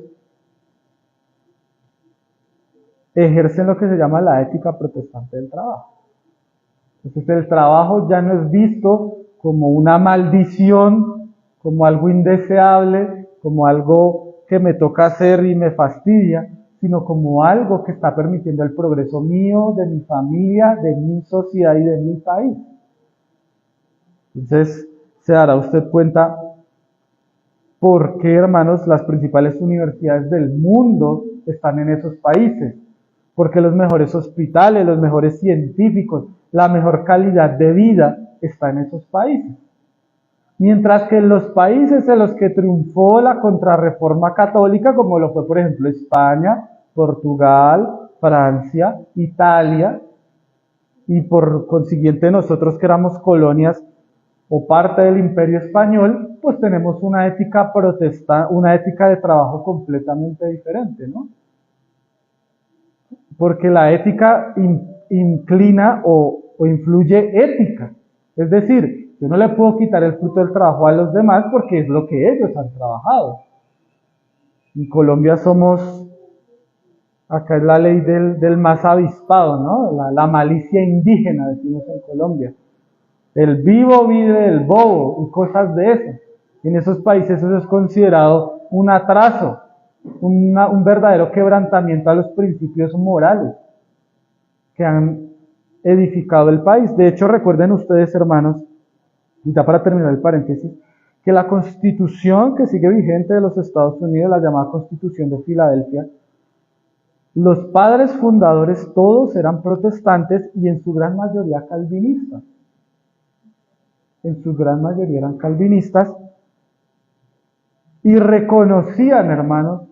ejercen lo que se llama la ética protestante del trabajo. Entonces el trabajo ya no es visto como una maldición, como algo indeseable, como algo que me toca hacer y me fastidia, sino como algo que está permitiendo el progreso mío, de mi familia, de mi sociedad y de mi país. Entonces se dará usted cuenta por qué, hermanos, las principales universidades del mundo están en esos países. Porque los mejores hospitales, los mejores científicos, la mejor calidad de vida está en esos países. Mientras que en los países en los que triunfó la contrarreforma católica, como lo fue por ejemplo España, Portugal, Francia, Italia, y por consiguiente nosotros que éramos colonias o parte del Imperio Español, pues tenemos una ética protestante, una ética de trabajo completamente diferente, ¿no? Porque la ética inclina o influye ética. Es decir, yo no le puedo quitar el fruto del trabajo a los demás porque es lo que ellos han trabajado. En Colombia acá es la ley del más avispado, ¿no? La malicia indígena, decimos en Colombia. El vivo vive del bobo y cosas de eso. En esos países eso es considerado un atraso, un verdadero quebrantamiento a los principios morales que han edificado el país. De hecho, recuerden ustedes, hermanos, y ya para terminar el paréntesis, que la constitución que sigue vigente de los Estados Unidos, la llamada Constitución de Filadelfia, los padres fundadores todos eran protestantes y en su gran mayoría calvinistas. En su gran mayoría eran calvinistas y reconocían, hermanos,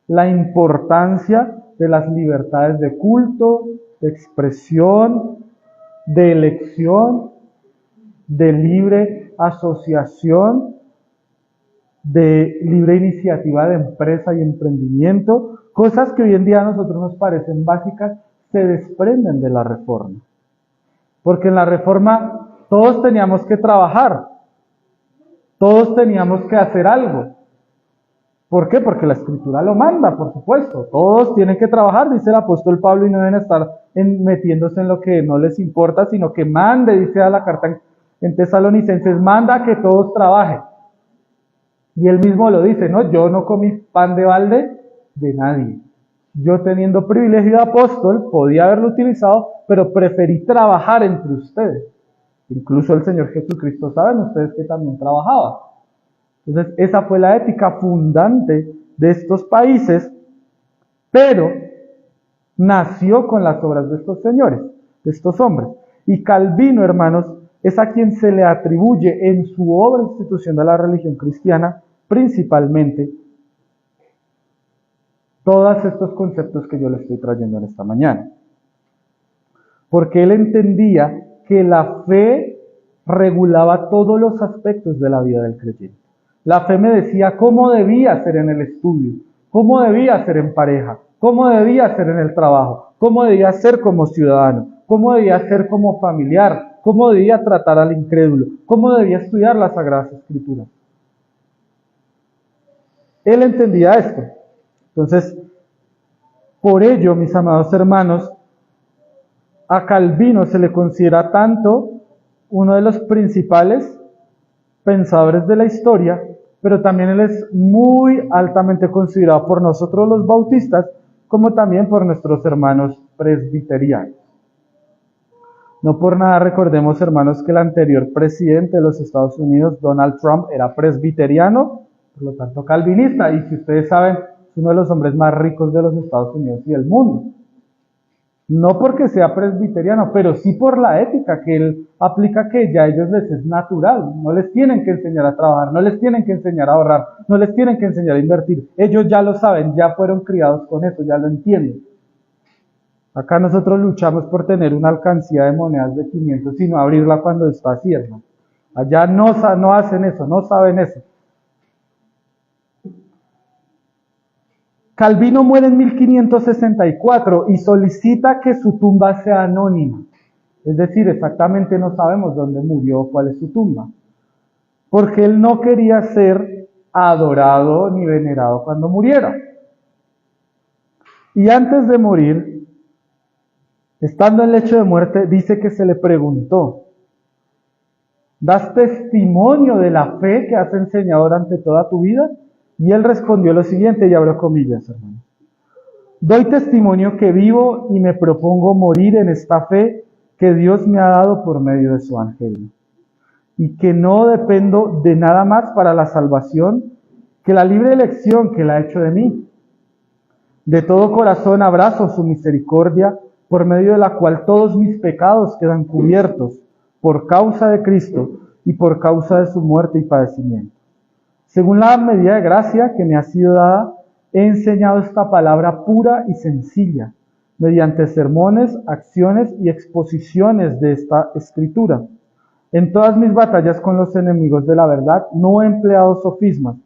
la importancia de las libertades de culto, de expresión, de elección, de libre asociación, de libre iniciativa de empresa y emprendimiento, cosas que hoy en día a nosotros nos parecen básicas, se desprenden de la reforma. Porque en la reforma todos teníamos que trabajar, todos teníamos que hacer algo. ¿Por qué? Porque la Escritura lo manda, por supuesto. Todos tienen que trabajar, dice el apóstol Pablo, y no deben estar metiéndose en lo que no les importa, sino que mande, dice a la carta en Tesalonicenses, manda que todos trabajen. Y él mismo lo dice, ¿no? Yo no comí pan de balde de nadie. Yo teniendo privilegio de apóstol, podía haberlo utilizado, pero preferí trabajar entre ustedes. Incluso el Señor Jesucristo, saben ustedes que también trabajaba. Entonces, esa fue la ética fundante de estos países, pero nació con las obras de estos señores, de estos hombres. Y Calvino, hermanos, es a quien se le atribuye en su obra Institución de la Religión Cristiana, principalmente, todos estos conceptos que yo le estoy trayendo en esta mañana. Porque él entendía que la fe regulaba todos los aspectos de la vida del creyente. La fe me decía cómo debía ser en el estudio, cómo debía ser en pareja, cómo debía ser en el trabajo, cómo debía ser como ciudadano, cómo debía ser como familiar, cómo debía tratar al incrédulo, cómo debía estudiar las Sagradas Escrituras. Él entendía esto. Entonces, por ello, mis amados hermanos, a Calvino se le considera tanto uno de los principales pensadores de la historia, pero también él es muy altamente considerado por nosotros los bautistas, como también por nuestros hermanos presbiterianos. No por nada recordemos, hermanos, que el anterior presidente de los Estados Unidos, Donald Trump, era presbiteriano, por lo tanto calvinista, y si ustedes saben, es uno de los hombres más ricos de los Estados Unidos y del mundo. No porque sea presbiteriano, pero sí por la ética que él aplica, que ya a ellos les es natural. No les tienen que enseñar a trabajar, no les tienen que enseñar a ahorrar, no les tienen que enseñar a invertir. Ellos ya lo saben, ya fueron criados con eso, ya lo entienden. Acá nosotros luchamos por tener una alcancía de monedas de 500 y no abrirla cuando está así, hermano. Allá no hacen eso, no saben eso. Calvino muere en 1564 y solicita que su tumba sea anónima. Es decir, exactamente no sabemos dónde murió, cuál es su tumba. Porque él no quería ser adorado ni venerado cuando muriera. Y antes de morir, estando en lecho de muerte, dice que se le preguntó: ¿das testimonio de la fe que has enseñado durante toda tu vida? Y él respondió lo siguiente, y abro comillas, hermano. Doy testimonio que vivo y me propongo morir en esta fe que Dios me ha dado por medio de su evangelio. Y que no dependo de nada más para la salvación que la libre elección que Él ha hecho de mí. De todo corazón abrazo su misericordia, por medio de la cual todos mis pecados quedan cubiertos por causa de Cristo y por causa de su muerte y padecimiento. Según la medida de gracia que me ha sido dada, he enseñado esta palabra pura y sencilla, mediante sermones, acciones y exposiciones de esta escritura. En todas mis batallas con los enemigos de la verdad no he empleado sofismas,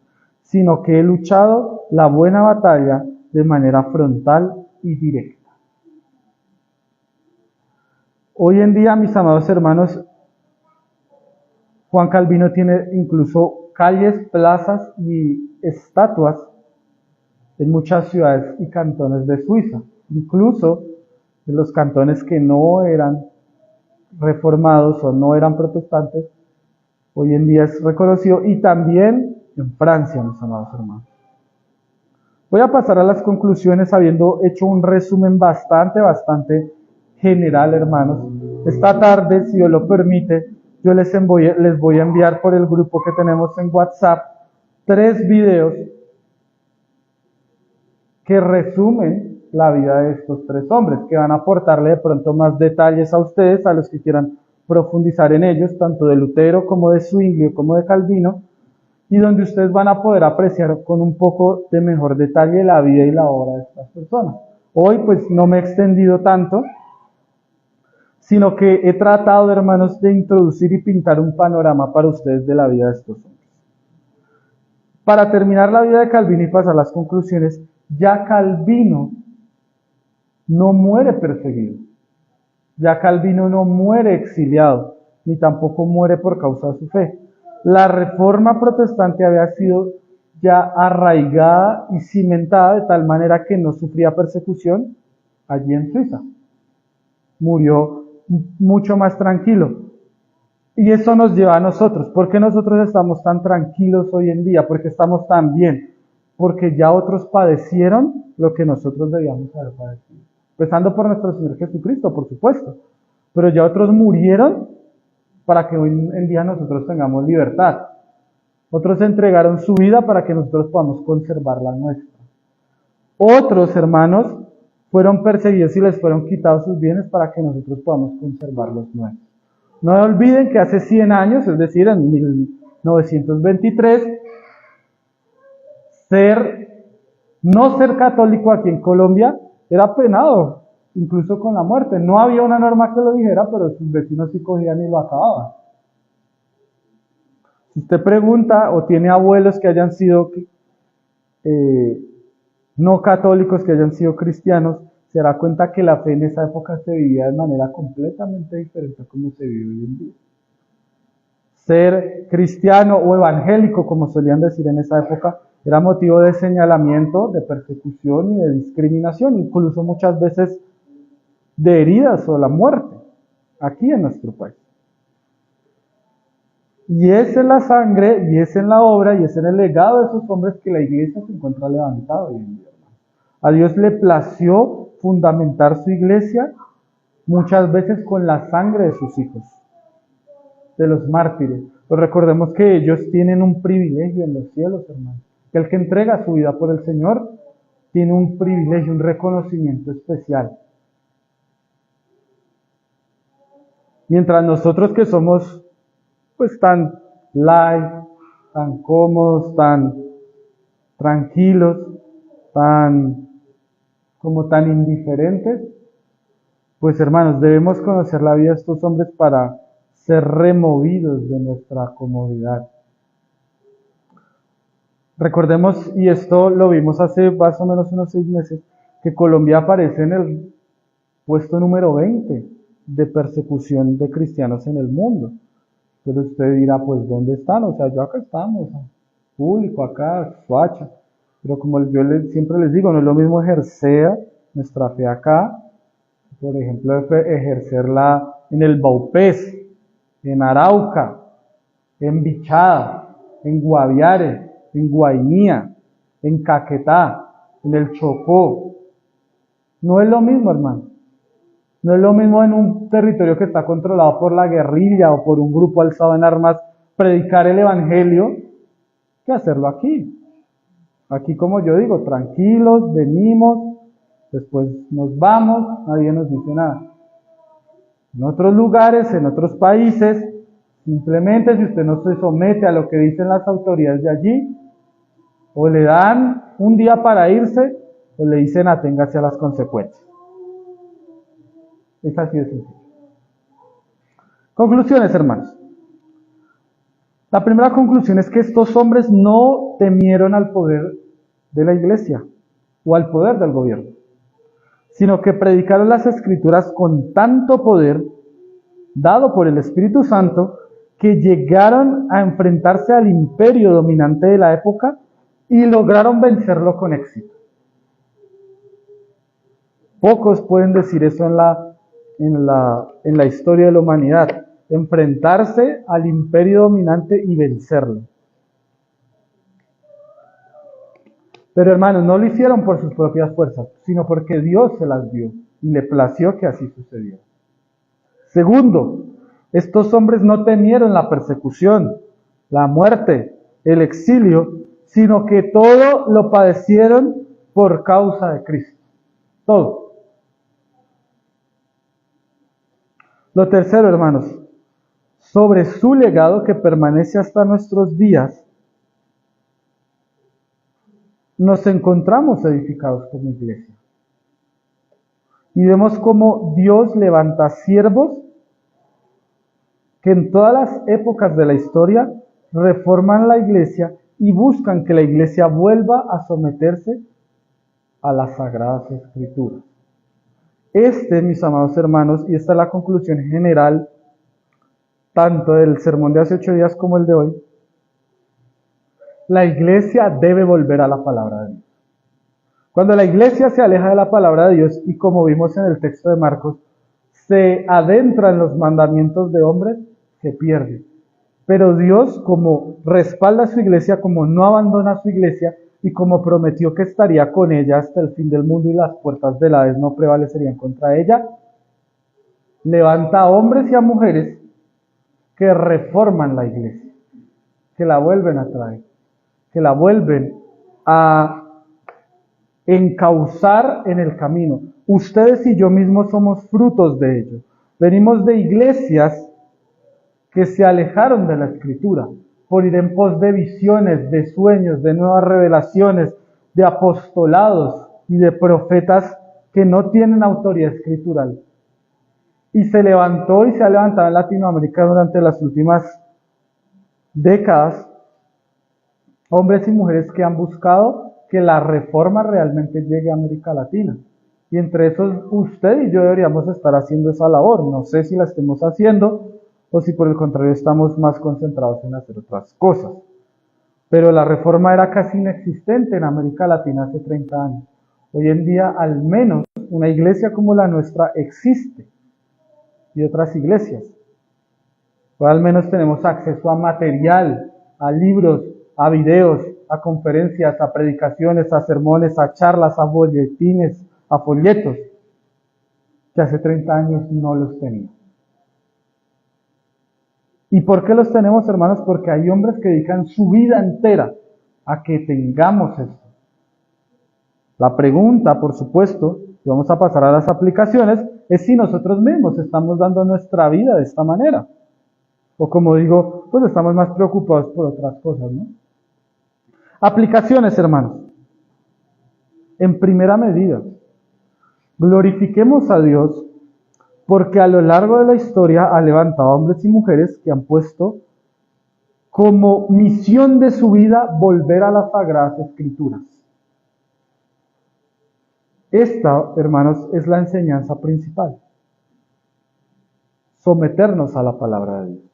sino que he luchado la buena batalla de manera frontal y directa. Hoy en día, mis amados hermanos, Juan Calvino tiene incluso calles, plazas y estatuas en muchas ciudades y cantones de Suiza, incluso en los cantones que no eran reformados o no eran protestantes, hoy en día es reconocido, y también en Francia, mis amados hermanos. Voy a pasar a las conclusiones habiendo hecho un resumen bastante general, hermanos. Esta tarde, si Dios lo permite, yo les voy a enviar por el grupo que tenemos en WhatsApp 3 videos que resumen la vida de estos 3 hombres, que van a aportarle de pronto más detalles a ustedes, a los que quieran profundizar en ellos, tanto de Lutero como de Zwinglio como de Calvino, y donde ustedes van a poder apreciar con un poco de mejor detalle la vida y la obra de estas personas. Hoy pues no me he extendido tanto, sino que he tratado, hermanos, de introducir y pintar un panorama para ustedes de la vida de estos hombres. Para terminar la vida de Calvino y pasar a las conclusiones, ya Calvino no muere perseguido, ya Calvino no muere exiliado, ni tampoco muere por causa de su fe. La reforma protestante había sido ya arraigada y cimentada de tal manera que no sufría persecución allí en Suiza. Murió mucho más tranquilo. Y eso nos lleva a nosotros. ¿Por qué nosotros estamos tan tranquilos hoy en día? ¿Por qué estamos tan bien? Porque ya otros padecieron lo que nosotros debíamos haber padecido. Empezando por nuestro Señor Jesucristo, por supuesto. Pero ya otros murieron para que hoy en día nosotros tengamos libertad. Otros entregaron su vida para que nosotros podamos conservar la nuestra. Otros, hermanos, fueron perseguidos y les fueron quitados sus bienes para que nosotros podamos conservar los nuestros. No olviden que hace 100 años, es decir, en 1923, no ser católico aquí en Colombia era penado, incluso con la muerte. No había una norma que lo dijera, pero sus vecinos sí cogían y lo acababan. Si usted pregunta o tiene abuelos que hayan sido no católicos, que hayan sido cristianos, se dará cuenta que la fe en esa época se vivía de manera completamente diferente a como se vive hoy en día. Ser cristiano o evangélico, como solían decir en esa época, era motivo de señalamiento, de persecución y de discriminación, incluso muchas veces de heridas o la muerte, aquí en nuestro país. Y es en la sangre, y es en la obra, y es en el legado de esos hombres que la iglesia se encuentra levantada hoy en día. A Dios le plació fundamentar su iglesia muchas veces con la sangre de sus hijos, de los mártires. Pero recordemos que ellos tienen un privilegio en los cielos, hermanos. Que el que entrega su vida por el Señor tiene un privilegio, un reconocimiento especial. Mientras nosotros que somos pues tan light, tan cómodos, tan tranquilos, tan indiferentes, pues hermanos, debemos conocer la vida de estos hombres para ser removidos de nuestra comodidad. Recordemos, y esto lo vimos hace más o menos unos 6 meses, que Colombia aparece en el puesto número 20 de persecución de cristianos en el mundo. Pero usted dirá, pues, ¿dónde están? O sea, yo acá estamos, público, acá, Suacha. Pero como yo siempre les digo, no es lo mismo ejercer nuestra fe acá, por ejemplo, ejercerla en el Baupés, en Arauca, en Bichada, en Guaviare, en Guainía, en Caquetá, en el Chocó. No es lo mismo, hermano. No es lo mismo en un territorio que está controlado por la guerrilla o por un grupo alzado en armas predicar el evangelio que hacerlo aquí. Aquí, como yo digo, tranquilos, venimos, después nos vamos, nadie nos dice nada. En otros lugares, en otros países, simplemente si usted no se somete a lo que dicen las autoridades de allí, o le dan un día para irse, o le dicen aténgase a las consecuencias. Es así de sencillo. Conclusiones, hermanos. La primera conclusión es que estos hombres no temieron al poder de la iglesia o al poder del gobierno, sino que predicaron las escrituras con tanto poder dado por el Espíritu Santo que llegaron a enfrentarse al imperio dominante de la época y lograron vencerlo con éxito. Pocos pueden decir eso en la historia de la humanidad, enfrentarse al imperio dominante y vencerlo. Pero hermanos, no lo hicieron por sus propias fuerzas, sino porque Dios se las dio y le plació que así sucediera. Segundo, estos hombres no temieron la persecución, la muerte, el exilio, sino que todo lo padecieron por causa de Cristo. Todo. Lo tercero, hermanos, sobre su legado que permanece hasta nuestros días, nos encontramos edificados como iglesia. Y vemos cómo Dios levanta siervos que en todas las épocas de la historia reforman la iglesia y buscan que la iglesia vuelva a someterse a las sagradas escrituras. Mis amados hermanos, y esta es la conclusión general, tanto del sermón de hace 8 días como el de hoy, la iglesia debe volver a la palabra de Dios. Cuando la iglesia se aleja de la palabra de Dios, y como vimos en el texto de Marcos, se adentra en los mandamientos de hombres, se pierde. Pero Dios, como respalda a su iglesia, como no abandona a su iglesia, y como prometió que estaría con ella hasta el fin del mundo y las puertas del Hades no prevalecerían contra ella, levanta a hombres y a mujeres que reforman la iglesia, que la vuelven a traer, que la vuelven a encauzar en el camino. Ustedes y yo mismos somos frutos de ello. Venimos de iglesias que se alejaron de la Escritura por ir en pos de visiones, de sueños, de nuevas revelaciones, de apostolados y de profetas que no tienen autoridad escritural. Y se levantó y se ha levantado en Latinoamérica durante las últimas décadas hombres y mujeres que han buscado que la reforma realmente llegue a América Latina. Y entre esos, usted y yo deberíamos estar haciendo esa labor. No sé si la estemos haciendo o si por el contrario estamos más concentrados en hacer otras cosas. Pero la reforma era casi inexistente en América Latina hace 30 años. Hoy en día, al menos, una iglesia como la nuestra existe. Y otras iglesias. O al menos tenemos acceso a material, a libros, a videos, a conferencias, a predicaciones, a sermones, a charlas, a boletines, a folletos, que hace 30 años no los tenía. ¿Y por qué los tenemos, hermanos? Porque hay hombres que dedican su vida entera a que tengamos esto. La pregunta, por supuesto, y vamos a pasar a las aplicaciones, es si nosotros mismos estamos dando nuestra vida de esta manera. O como digo, pues estamos más preocupados por otras cosas, ¿no? Aplicaciones, hermanos. En primera medida, glorifiquemos a Dios porque a lo largo de la historia ha levantado hombres y mujeres que han puesto como misión de su vida volver a las Sagradas Escrituras. Esta, hermanos, es la enseñanza principal. Someternos a la palabra de Dios.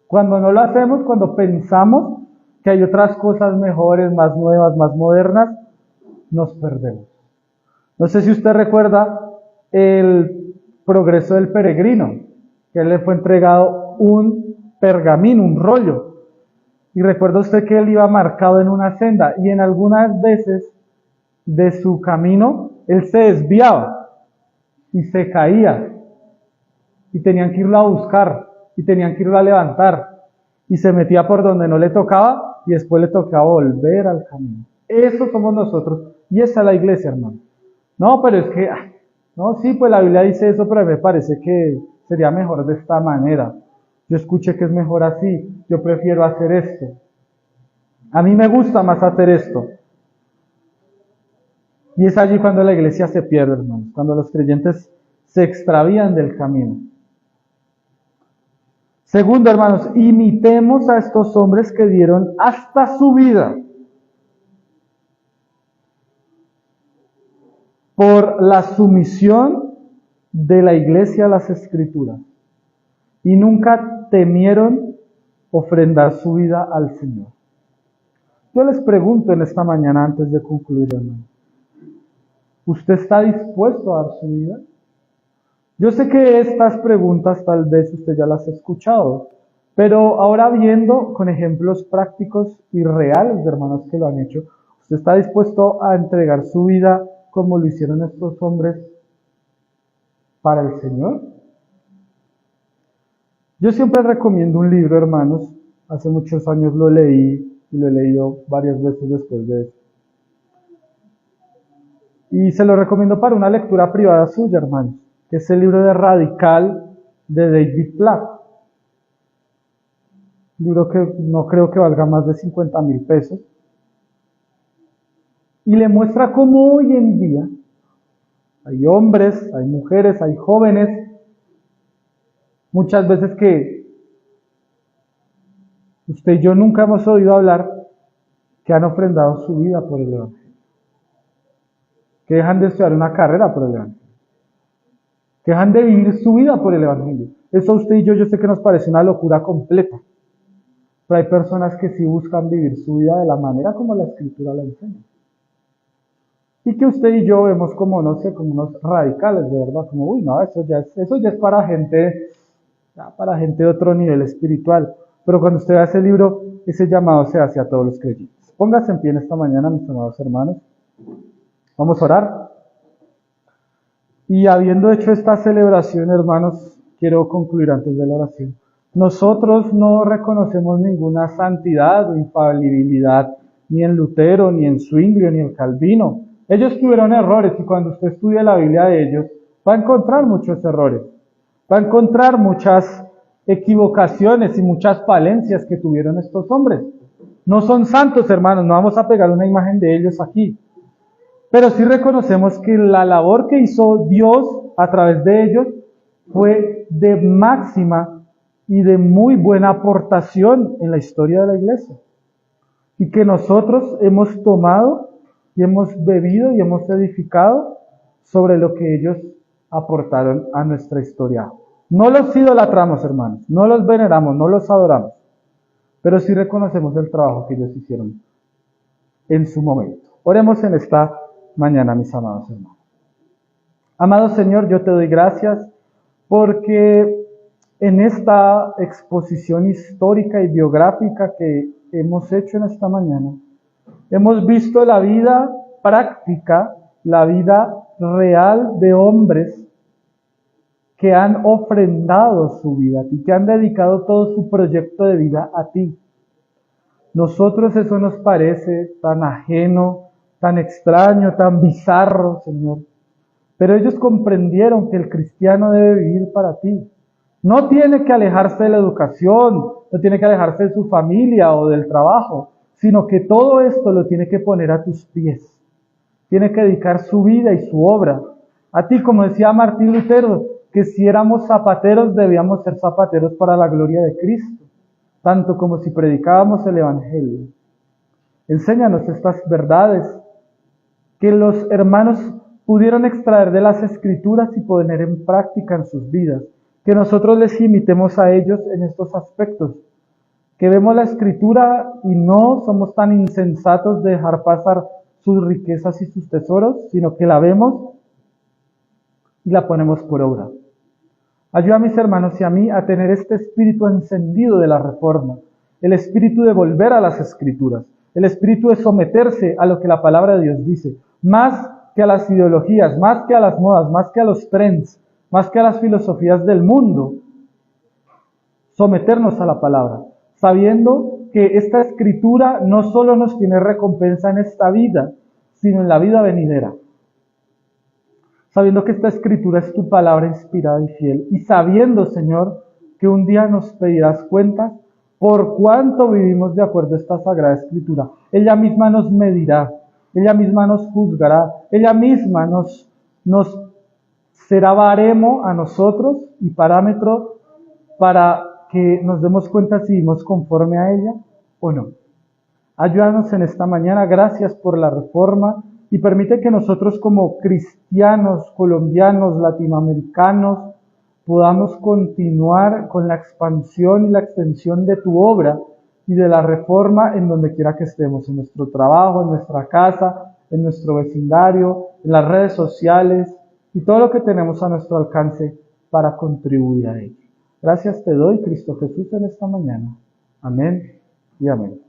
Cuando no lo hacemos, cuando pensamos que hay otras cosas mejores, más nuevas, más modernas, nos perdemos. No sé si usted recuerda el progreso del peregrino, que le fue entregado un pergamino, un rollo. Y recuerda usted que él iba marcado en una senda y en algunas veces de su camino él se desviaba y se caía y tenían que irlo a buscar y tenían que irlo a levantar y se metía por donde no le tocaba y después le tocaba volver al camino. Eso somos nosotros y esa es la iglesia, hermano. No, pero es que, no, sí, pues la Biblia dice eso, pero a mí me parece que sería mejor de esta manera. Yo escuché que es mejor así, yo prefiero hacer esto. A mí me gusta más hacer esto. Y es allí cuando la iglesia se pierde, hermanos, cuando los creyentes se extravían del camino. Segundo, hermanos, imitemos a estos hombres que dieron hasta su vida por la sumisión de la iglesia a las Escrituras y nunca temieron ofrendar su vida al Señor. Yo les pregunto en esta mañana antes de concluir, hermano, ¿usted está dispuesto a dar su vida? Yo sé que estas preguntas tal vez usted ya las ha escuchado, pero ahora viendo con ejemplos prácticos y reales de hermanos que lo han hecho, ¿usted está dispuesto a entregar su vida como lo hicieron estos hombres para el Señor? Yo siempre recomiendo un libro, hermanos. Hace muchos años lo leí y lo he leído varias veces después de eso. Y se lo recomiendo para una lectura privada suya, hermanos, que es el libro de Radical de David Platt. Un libro que no creo que valga más de 50,000 pesos. Y le muestra cómo hoy en día hay hombres, hay mujeres, hay jóvenes, muchas veces que usted y yo nunca hemos oído hablar, que han ofrendado su vida por el Evangelio, que dejan de estudiar una carrera por el Evangelio, que dejan de vivir su vida por el Evangelio. Eso a usted y yo sé que nos parece una locura completa, pero hay personas que sí buscan vivir su vida de la manera como la Escritura la enseña. Y que usted y yo vemos como, no sé, como unos radicales, de verdad, como, uy, no, eso ya es para gente de otro nivel espiritual. Pero cuando usted ve ese libro, ese llamado se hace a todos los creyentes. Póngase en pie en esta mañana, mis amados hermanos. Vamos a orar. Y habiendo hecho esta celebración, hermanos, quiero concluir antes de la oración. Nosotros no reconocemos ninguna santidad o infalibilidad, ni en Lutero, ni en Zwinglio, ni en Calvino. Ellos tuvieron errores y cuando usted estudia la Biblia de ellos, va a encontrar muchos errores. Va a encontrar muchas equivocaciones y muchas falencias que tuvieron estos hombres. No son santos, hermanos, no vamos a pegar una imagen de ellos aquí. Pero sí reconocemos que la labor que hizo Dios a través de ellos fue de máxima y de muy buena aportación en la historia de la iglesia. Y que nosotros hemos tomado y hemos bebido y hemos edificado sobre lo que ellos aportaron a nuestra historia. No los idolatramos, hermanos, no los veneramos, no los adoramos, pero sí reconocemos el trabajo que ellos hicieron en su momento. Oremos en esta mañana, mis amados hermanos. Amado Señor, yo te doy gracias porque en esta exposición histórica y biográfica que hemos hecho en esta mañana, hemos visto la vida práctica, la vida real de hombres que han ofrendado su vida a ti, que han dedicado todo su proyecto de vida a ti. Nosotros eso nos parece tan ajeno, tan extraño, tan bizarro, Señor. Pero ellos comprendieron que el cristiano debe vivir para ti. No tiene que alejarse de la educación, no tiene que alejarse de su familia o del trabajo, sino que todo esto lo tiene que poner a tus pies. Tiene que dedicar su vida y su obra a ti, como decía Martín Lutero, que si éramos zapateros debíamos ser zapateros para la gloria de Cristo, tanto como si predicábamos el Evangelio. Enséñanos estas verdades que los hermanos pudieron extraer de las Escrituras y poner en práctica en sus vidas. Que nosotros les imitemos a ellos en estos aspectos. Que vemos la Escritura y no somos tan insensatos de dejar pasar sus riquezas y sus tesoros, sino que la vemos y la ponemos por obra. Ayuda a mis hermanos y a mí a tener este espíritu encendido de la reforma, el espíritu de volver a las Escrituras, el espíritu de someterse a lo que la palabra de Dios dice, más que a las ideologías, más que a las modas, más que a los trends, más que a las filosofías del mundo, someternos a la palabra, sabiendo que esta Escritura no solo nos tiene recompensa en esta vida, sino en la vida venidera. Sabiendo que esta Escritura es tu palabra inspirada y fiel, y sabiendo, Señor, que un día nos pedirás cuentas por cuánto vivimos de acuerdo a esta Sagrada Escritura. Ella misma nos medirá, ella misma nos juzgará, ella misma nos será baremo a nosotros y parámetro para que nos demos cuenta si vivimos conforme a ella o no. Ayúdanos en esta mañana, gracias por la reforma, y permite que nosotros como cristianos, colombianos, latinoamericanos, podamos continuar con la expansión y la extensión de tu obra y de la reforma en donde quiera que estemos, en nuestro trabajo, en nuestra casa, en nuestro vecindario, en las redes sociales y todo lo que tenemos a nuestro alcance para contribuir a ello. Gracias te doy, Cristo Jesús, en esta mañana. Amén y amén.